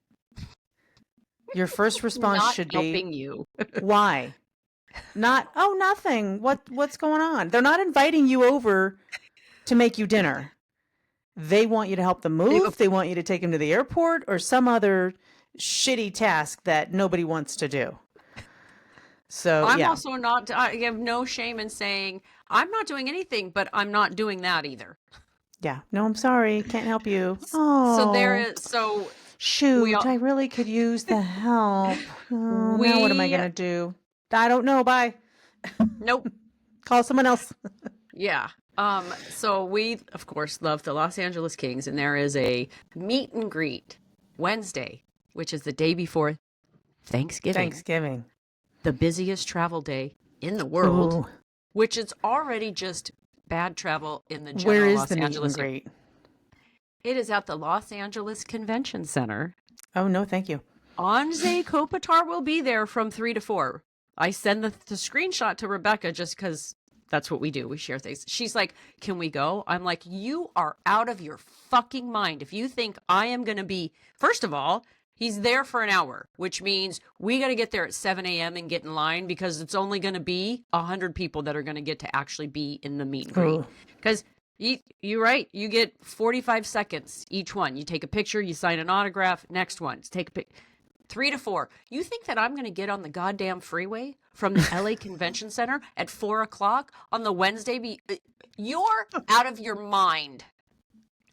Your first response should be, helping you. Why? Not, oh, nothing. What's going on? They're not inviting you over to make you dinner. They want you to help them move. They want you to take them to the airport or some other, shitty task that nobody wants to do. So, I'm yeah. also not, I have no shame in saying I'm not doing anything, but I'm not doing that either. Yeah. No, I'm sorry. Can't help you. So there Oh, is, so we shoot. all, I really could use the help. Oh, now what am I we, going to do? I don't know. Bye. nope. Call someone else. Yeah. So we, of course, love the Los Angeles Kings, and there is a meet and greet Wednesday, which is the day before Thanksgiving, Thanksgiving. the busiest travel day in the world, Ooh. which is already just bad travel in the Where general is the Los meet and Angeles area. greet? It is at the Los Angeles Convention Center. Oh, no, thank you. Anze Kopitar will be there from 3 to 4. I send the screenshot to Rebecca just because that's what we do. We share things. She's like, can we go? I'm like, you are out of your fucking mind. If you think I am going to be, first of all, he's there for an hour, which means we got to get there at 7 a.m. and get in line because it's only going to be 100 people that are going to get to actually be in the meet and greet. Ooh. Because you're right. You get 45 seconds each one. You take a picture, you sign an autograph. Next one, take a picture. 3 to 4. You think that I'm going to get on the goddamn freeway from the LA Convention Center at 4 o'clock on the Wednesday? You're out of your mind.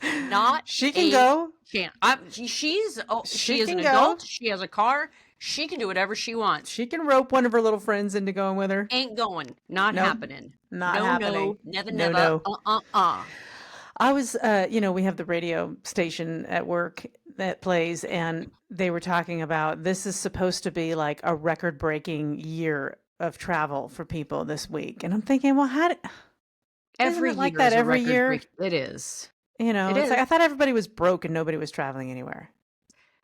Not She can go. chance. She She is can an go. adult. She has a car. She can do whatever she wants. She can rope one of her little friends into going with her. Ain't going. Not Nope. happening. Not No, happening. never, No, never. no. I was, we have the radio station at work that plays, and they were talking about this is supposed to be like a record-breaking year of travel for people this week. And I'm thinking, well, isn't Every it like year that is a every record year? break. It is. It's It like is. I thought everybody was broke and nobody was traveling anywhere.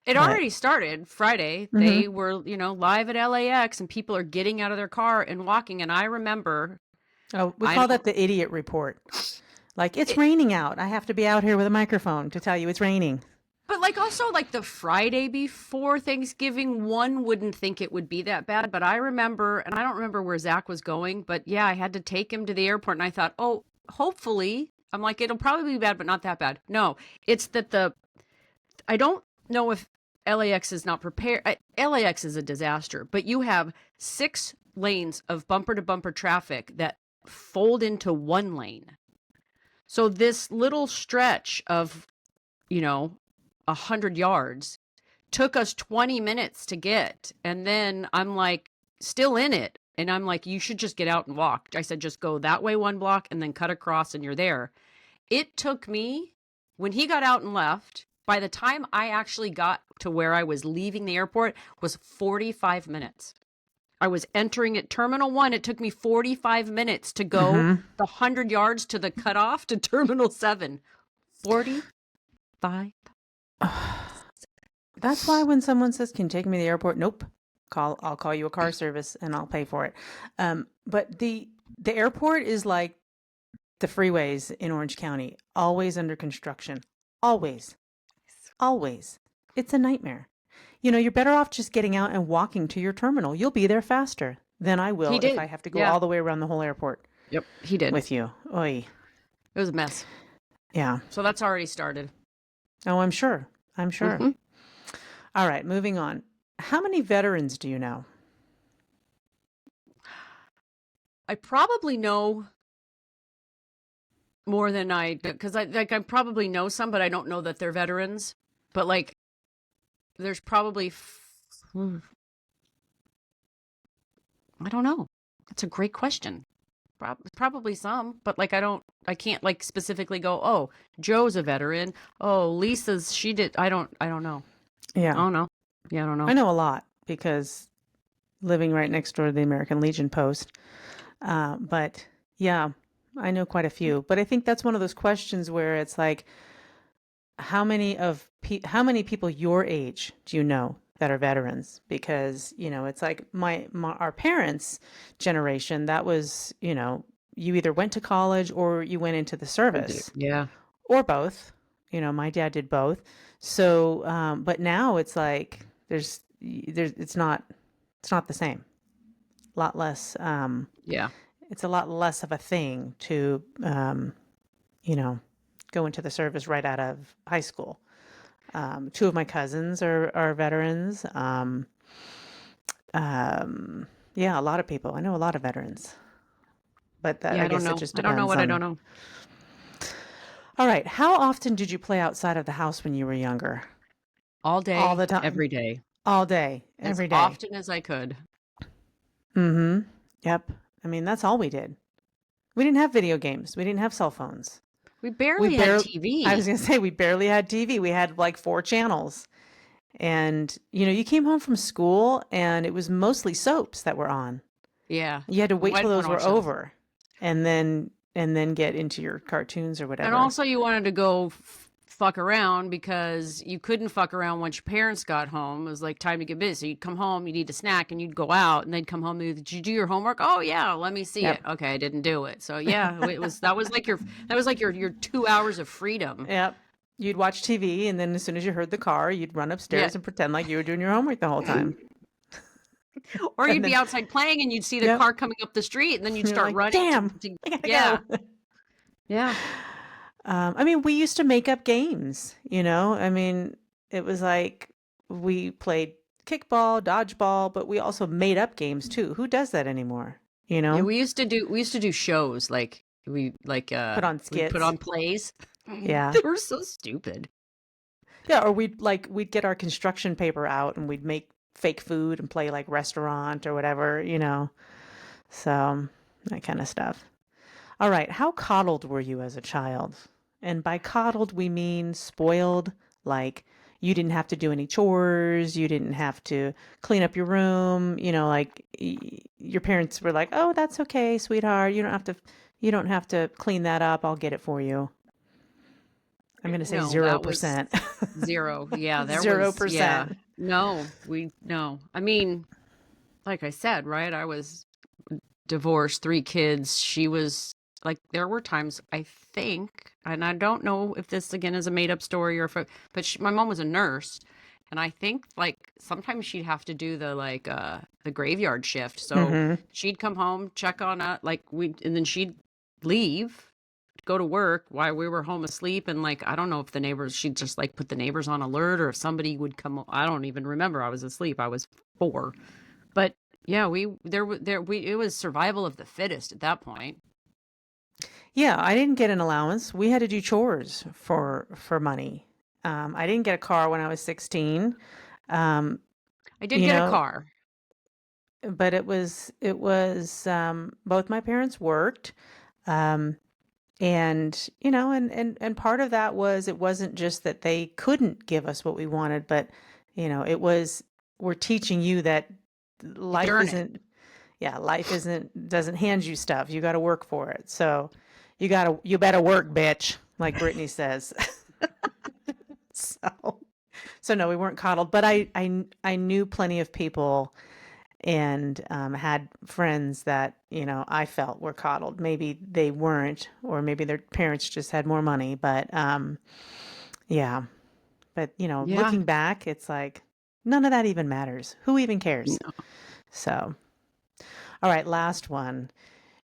It But already started Friday. Mhm. They were, live at LAX and people are getting out of their car and walking. And I remember, Oh, we I call that don't, the idiot report. Like, it's it, raining out. I have to be out here with a microphone to tell you it's raining. but like also like the Friday before Thanksgiving, one wouldn't think it would be that bad. But I remember, and I don't remember where Zach was going, but yeah, I had to take him to the airport and I thought, oh, hopefully, I'm like, it'll probably be bad, but not that bad. No, it's that I don't know if LAX is not prepared. LAX is a disaster, but you have 6 lanes of bumper to bumper traffic that fold into one lane. So this little stretch of, 100 yards took us 20 minutes to get. And then I'm like, still in it. And I'm like, you should just get out and walk. I said, just go that way 1 block and then cut across and you're there. It took me, when he got out and left, by the time I actually got to where I was leaving the airport was 45 minutes. I was entering at Terminal 1. It took me 45 minutes to go the 100 yards to the cutoff to Terminal 7. 45. That's why when someone says, "Can you take me to the airport?" Nope. I'll call you a car service and I'll pay for it. But the airport is like the freeways in Orange County, always under construction. Always. Always. It's a nightmare. You're better off just getting out and walking to your terminal. You'll be there faster than I will He if did. I have to go Yeah. all the way around the whole airport Yep. He did. with you. Oy. It was a mess. Yeah. So that's already started. Oh, I'm sure. I'm sure. Mhm. All right, moving on. How many veterans do you know? I probably know more than because I probably know some, but I don't know that they're veterans. But like, there's probably, I don't know. That's a great question. Probably some, but like, I can't like specifically go, oh, Joe's a veteran. Oh, she did. I don't know. Yeah. I don't know. Yeah, I don't know. I know a lot because living right next door to the American Legion post. But yeah, I know quite a few. But I think that's one of those questions where it's like, how many people your age do you know that are veterans? Because, it's like our parents' generation, that was, you either went to college or you went into the service. Yeah. Or both. My dad did both. So, but now it's like it's not the same. A lot less. Yeah. It's a lot less of a thing to, go into the service right out of high school. Two of my cousins are veterans. Yeah, a lot of people. I know a lot of veterans, but that Yeah, I I don't guess it know. just I don't know depends what I don't on. know. All right. How often did you play outside of the house when you were younger? All All the day, time, every day, all day, as every day. often as I could. Mm-hmm. Yep. I mean, that's all we did. We didn't have video games. We didn't have cell phones. We We barely had barely, I was TV. going to say, we barely had TV. We had like four channels. And, you came home from school and it was mostly soaps that were on. Yeah. You had to Well, wait I till didn't want those to were watch those. over and then get into your cartoons or And whatever. also, you wanted to go fuck around because you couldn't fuck around once your parents got home. It was like time to get busy. So you'd come home, you'd eat a snack, and you'd go out, and they'd come home. Did you do your homework? Oh yeah, let me see it. Yep. Okay, I didn't do it. So yeah, it was that was like your 2 hours of freedom. Yep. You'd watch TV and then as soon as you heard the car, you'd run Yeah. upstairs and pretend like you were doing your homework the whole time. Or And you'd be then, outside playing, and you'd see the yep. car coming up the street, and then you'd You're start like, running damn, to I gotta yeah, go. yeah. I mean, we used to make up games. I mean, it was like we played kickball, dodgeball, but we also made up games too. Who does that anymore? You Yeah, know, we used to do shows put on we'd put skits. on plays. Yeah. They were so stupid. Yeah, or we'd get our construction paper out and we'd make fake food and play like restaurant or whatever. So that kind of stuff. All right, how coddled were you as a child? And by coddled, we mean spoiled, like you didn't have to do any chores, you didn't have to clean up your room, like your parents were like, "Oh, that's okay, sweetheart. You don't have to clean that up. I'll get it for you." I'm going to say No, that was 0%. zero. Yeah, there was, yeah. 0%. No. I mean, like I said, right? I was divorced, 3 kids. She was like, there were times I think, and I don't know if this again is a made up story or if, but my mom was a nurse. And I think like sometimes she'd have to do the graveyard shift. So Mm-hmm. she'd come home, check on and then she'd leave, go to work while we were home asleep. And like, I don't know if the neighbors, she'd just like put the neighbors on alert or if somebody would come. I don't even remember. I was asleep. I was 4. But yeah, it was survival of the fittest at that point. Yeah, I didn't get an allowance. We had to do chores for money. I didn't get a car when I was 16. Um, I did you get a know, car. but it was both my parents worked. Um, and part of that was it wasn't just that they couldn't give us what we wanted, but it was we're teaching you that You could life earn it. isn't yeah, life isn't doesn't hand you stuff. You got to work for it. So you better work, bitch, like Brittany says. So no, we weren't coddled, but I knew plenty of people and had friends that I felt were coddled. Maybe they weren't, or maybe their parents just had more money. But yeah, but Yeah. looking back, it's like none of that even matters. Who even cares? No. So, all right, last one.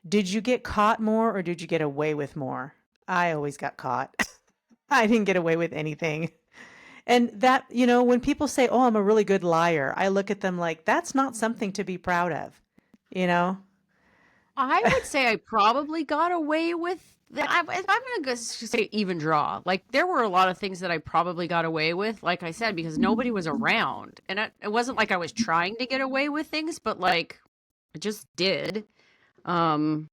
Did you get caught more or did you get away with more? I always got caught. I didn't get away with anything. And that, when people say, "Oh, I'm a really good liar," I look at them like that's not something to be proud of, you know? I would say I probably got away with that. If I'm going to say even draw, like there were a lot of things that I probably got away with, like I said, because nobody was around. And it wasn't like I was trying to get away with things, but like I just did. Um,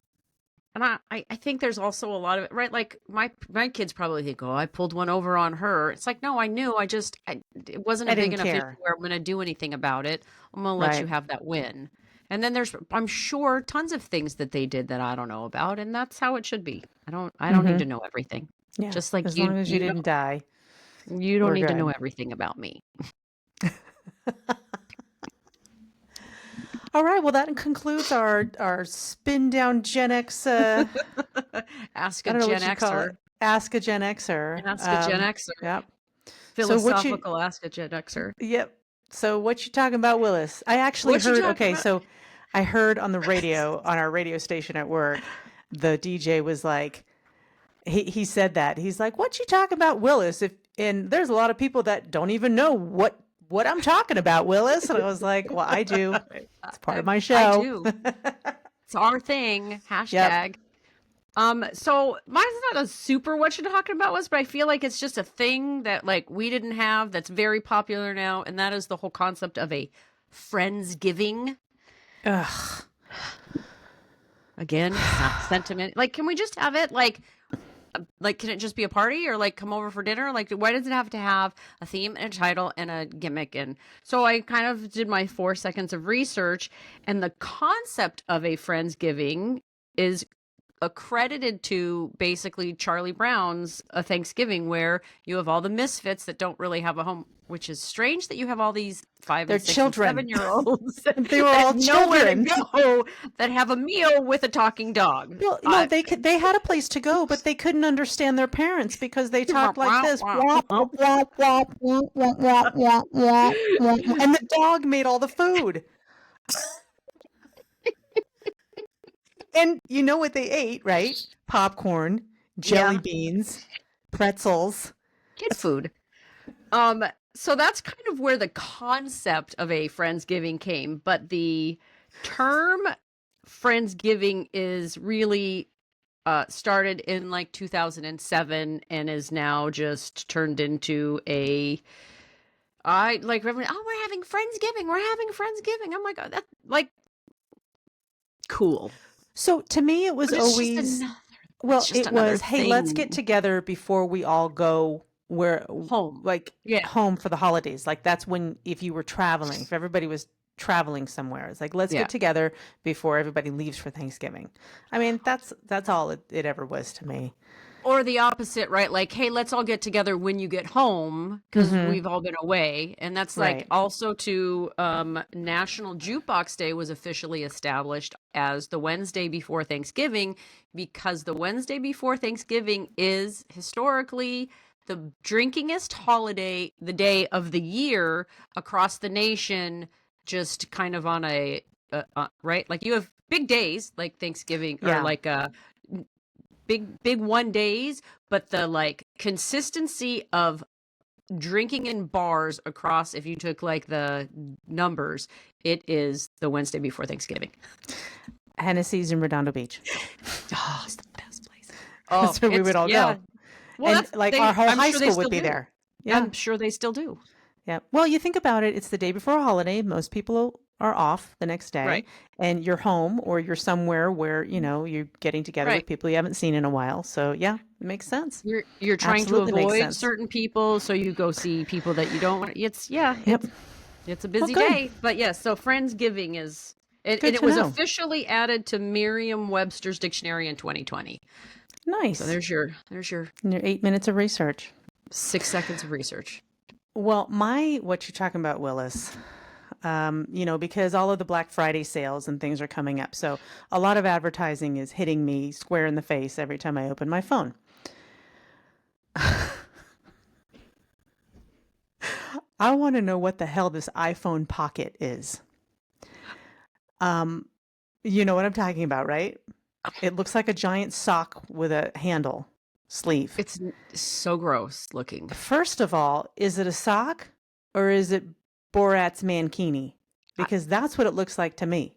and I think there's also a lot of it, right? Like my kids probably think, oh, I pulled one over on her. It's like, no, I knew. It wasn't I a big didn't enough issue care. where I'm going to do anything about it. I'm going to let you Right. have that win. And then I'm sure, tons of things that they did that I don't know about, and that's how it should be. I don't need Mhm. to know everything. Yeah. Just like As long as you didn't die, you don't we're need to know good. everything about me. All right. Well, that concludes our spin down Gen X. Ask I a don't know Gen what you call it. Xer. Ask a Gen Xer. Ask a Gen Xer. Yep. So what you? Philosophical Ask a Gen Xer. Yep. So what you talking about, Willis? I actually What you heard. talking Okay, about? so I heard on the radio on our radio station at work, the DJ was like, he said that he's like, "What you talking about, Willis? And there's a lot of people that don't even know what I'm talking about, Willis. And I was like, well, I do. It's part of my I show. do. It's our thing. Yep. Hashtag. So mine's not a super what you're talking about was, but I feel like it's just a thing that like we didn't have that's very popular now, and that is the whole concept of a Friendsgiving. Ugh. Again, sentiment. Like, can we just have it like can it just be a party or like come over for dinner? Like, why does it have to have a theme and a title and a gimmick? And so I kind of did my 4 seconds of research, and the concept of a Friendsgiving is accredited to basically Charlie Brown's A Thanksgiving, where you have all the misfits that don't really have a home, which is strange that you have all these 5 They're and 6 children. and 7-year-olds They were all nowhere to children. go that have a meal with a talking dog. Well, no, they had a place to go, but they couldn't understand their parents because they talked like this. Womp, womp, womp, womp, womp, womp, womp, womp, womp, womp. And the dog made all the food. And you know what they ate, right? Popcorn, jelly Yeah. beans, pretzels. Kid food. So that's kind of where the concept of a Friendsgiving came, but the term Friendsgiving is really started in like 2007 and is now just turned into a everyone, oh, we're having Friendsgiving. We're having Friendsgiving. I'm like, oh, that's like cool. So to me, it was But it's always, just it another was, hey, let's thing. get together before we all go where, Home. like, Yeah. home for the holidays. Like that's when, if you were traveling, if everybody was traveling somewhere, it's like, let's Yeah. get together before everybody leaves for Thanksgiving. I mean, that's all it ever was to me. Or the opposite, right? Like, hey, let's all get together when you get home because we've all been away. And that's like Right. also to National Jukebox Day was officially established as the Wednesday before Thanksgiving, because the Wednesday before Thanksgiving is historically the drinkingest holiday, the day of the year across the nation, just kind of on a, right? Like you have big days like Thanksgiving or Yeah. like big one days, but the like consistency of drinking in bars across, if you took like the numbers, it is the Wednesday before Thanksgiving. Hennessy's in Redondo Beach. Oh, it's the best place. That's where we would all go. Well, And like our whole I'm high sure they school still would be do. there. Yeah. I'm sure they still do. Yeah. Well, you think about it, it's the day before a holiday. Most people are off the next day, Right. and you're home or you're somewhere where, you're getting together with Right. people you haven't seen in a while. So, yeah, it makes sense. You're trying Absolutely to makes avoid sense. certain people, so you go see people that you don't want. It's Yep. it's a busy good. day, but yes. So Friendsgiving is and Good it to was know. officially added to Merriam-Webster's dictionary in 2020. Nice. So there's your And your 8 minutes of research. 6 seconds of research. Well, what you're talking about, Willis, because all of the Black Friday sales and things are coming up. So a lot of advertising is hitting me square in the face every time I open my phone. I want to know what the hell this iPhone Pocket is. You know what I'm talking about, right? It looks like a giant sock with a handle sleeve. It's so gross looking. First of all, is it a sock or is it Borat's mankini? Because that's what it looks like to me.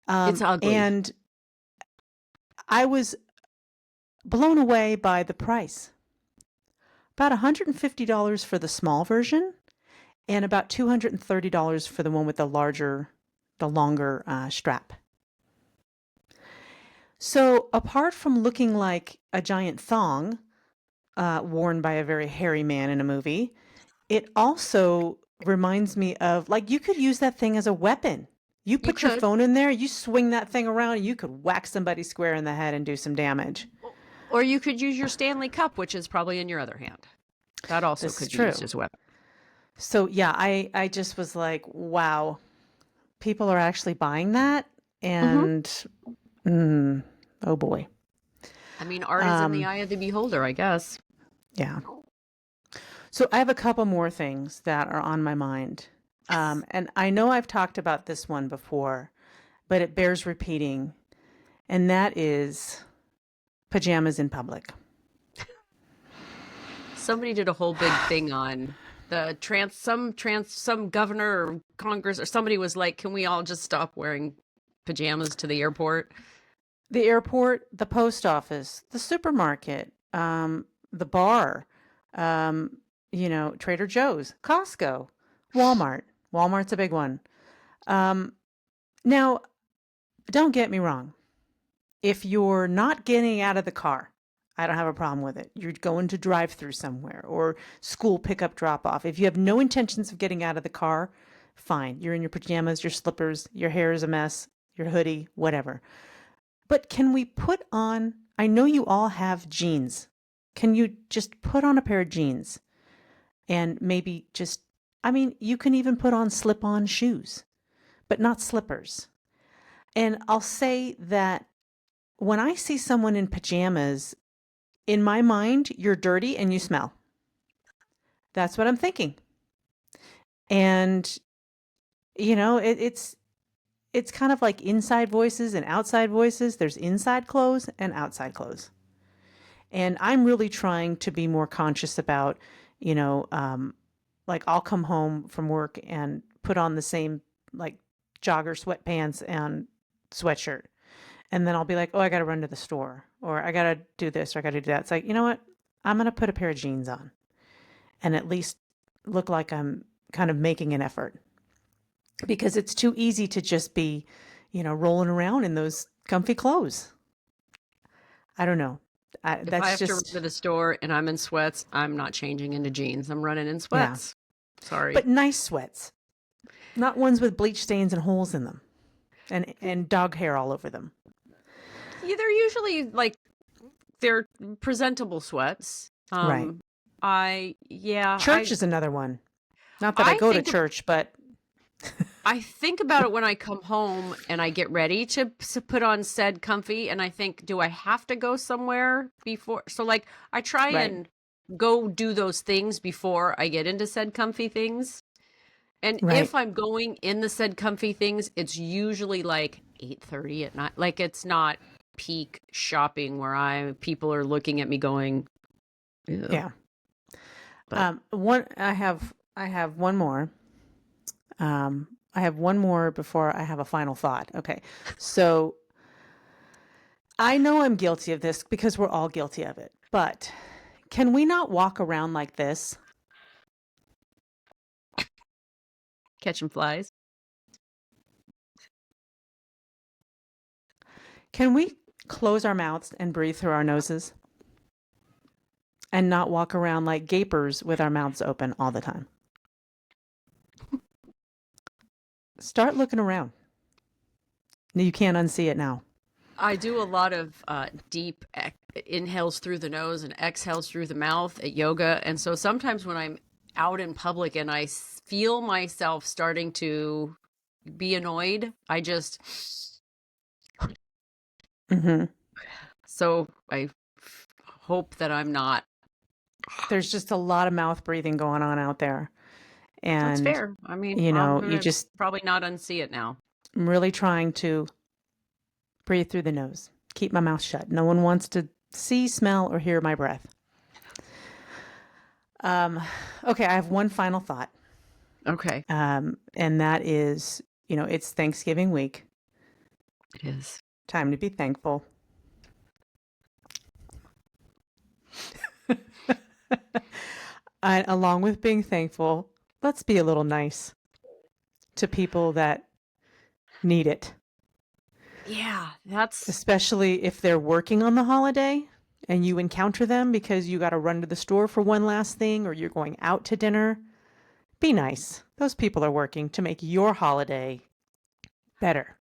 It's ugly. And I was blown away by the price. About $150 for the small version and about $230 for the one with the longer strap. So apart from looking like a giant thong worn by a very hairy man in a movie, it also reminds me of, like, you could use that thing as a weapon. You put your phone in there, you swing that thing around, and you could whack somebody square in the head and do some damage. Or you could use your Stanley Cup, which is probably in your other hand. That also could be used as a weapon. So yeah, I just was like, wow, people are actually buying that, and oh boy. I mean, art is in the eye of the beholder, I guess. Yeah. So I have a couple more things that are on my mind. And I know I've talked about this one before, but it bears repeating. And that is pajamas in public. Somebody did a whole big thing on the some governor or Congress or somebody was like, can we all just stop wearing pajamas to the airport? The airport, the post office, the supermarket, the bar, Trader Joe's, Costco, Walmart. Walmart's a big one. Now, don't get me wrong. If you're not getting out of the car, I don't have a problem with it. You're going to drive through somewhere or school pickup drop off. If you have no intentions of getting out of the car, fine. You're in your pajamas, your slippers, your hair is a mess, your hoodie, whatever. But can we put on, I know you all have jeans. Can you just put on a pair of jeans and maybe you can even put on slip-on shoes, but not slippers. And I'll say that when I see someone in pajamas, in my mind, you're dirty and you smell. That's what I'm thinking. And, it's kind of like inside voices and outside voices. There's inside clothes and outside clothes. And I'm really trying to be more conscious about, I'll come home from work and put on the same jogger sweatpants and sweatshirt. And then I'll be like, oh, I got to run to the store or I got to do this or I got to do that. It's like, you know what? I'm going to put a pair of jeans on and at least look like I'm kind of making an effort, because it's too easy to just be, rolling around in those comfy clothes. I don't know. If I have to run to the store and I'm in sweats, I'm not changing into jeans. I'm running in sweats. Yeah. Sorry. But nice sweats. Not ones with bleach stains and holes in them and dog hair all over them. Yeah, they're usually they're presentable sweats. Right. Church is another one. Not that I go to church, but I think about it when I come home and I get ready to put on said comfy, and I think, do I have to go somewhere before? So I try and go do those things before I get into said comfy things. And if I'm going in the said comfy things, it's usually 8:30 at night. It's not peak shopping where people are looking at me going, ew. Yeah. But I have one more. I have one more before I have a final thought. Okay. So I know I'm guilty of this because we're all guilty of it, but can we not walk around like this? Catching flies. Can we close our mouths and breathe through our noses and not walk around like gapers with our mouths open all the time? Start looking around. You can't unsee it now. I do a lot of deep inhales through the nose and exhales through the mouth at yoga. And so sometimes when I'm out in public and I feel myself starting to be annoyed, I just... Mm-hmm. So I hope that I'm not. There's just a lot of mouth breathing going on out there. And that's fair. I mean, you just probably not unsee it now. I'm really trying to breathe through the nose, keep my mouth shut. No one wants to see, smell, or hear my breath. Okay, I have one final thought. Okay. And that is, it's Thanksgiving week. It is. Time to be thankful. And along with being thankful, let's be a little nice to people that need it. Yeah, that's... Especially if they're working on the holiday and you encounter them because you got to run to the store for one last thing or you're going out to dinner. Be nice. Those people are working to make your holiday better.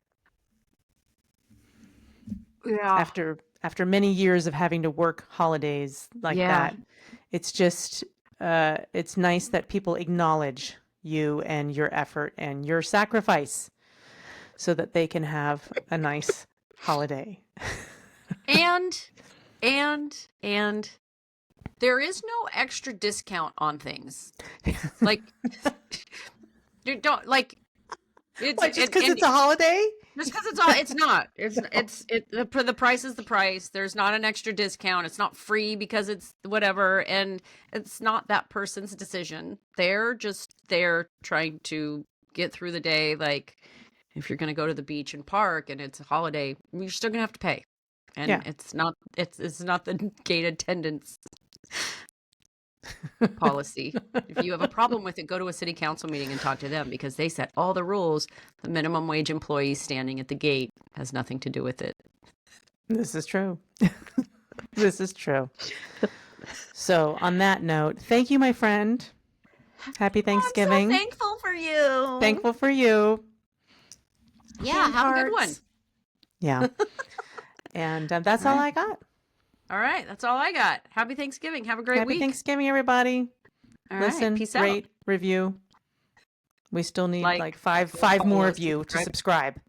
Yeah. After many years of having to work holidays like that, it's just it's nice that people acknowledge you and your effort and your sacrifice so that they can have a nice holiday. and there is no extra discount on things. You don't it's just because it's a holiday? Just because it's all, it's not. The price is the price. There's not an extra discount. It's not free because it's whatever, and it's not that person's decision. They're just there trying to get through the day. Like, if you're going to go to the beach and park and it's a holiday, you're still going to have to pay, and Yeah. it's not the gate attendance policy. If you have a problem with it, go to a city council meeting and talk to them, because they set all the rules. The minimum wage employee standing at the gate has nothing to do with it. This is true. This is true. So on that note, thank you, my friend. Happy Thanksgiving. I'm so thankful for you. Thankful for you. Yeah, Hand have a good hearts. one. Yeah. And that's all I got. All right, that's all I got. Happy Thanksgiving. Have a great Happy week. Thanksgiving, everybody. All right, Listen, peace out. rate, review. We still need Like, like five follow, more of you to subscribe.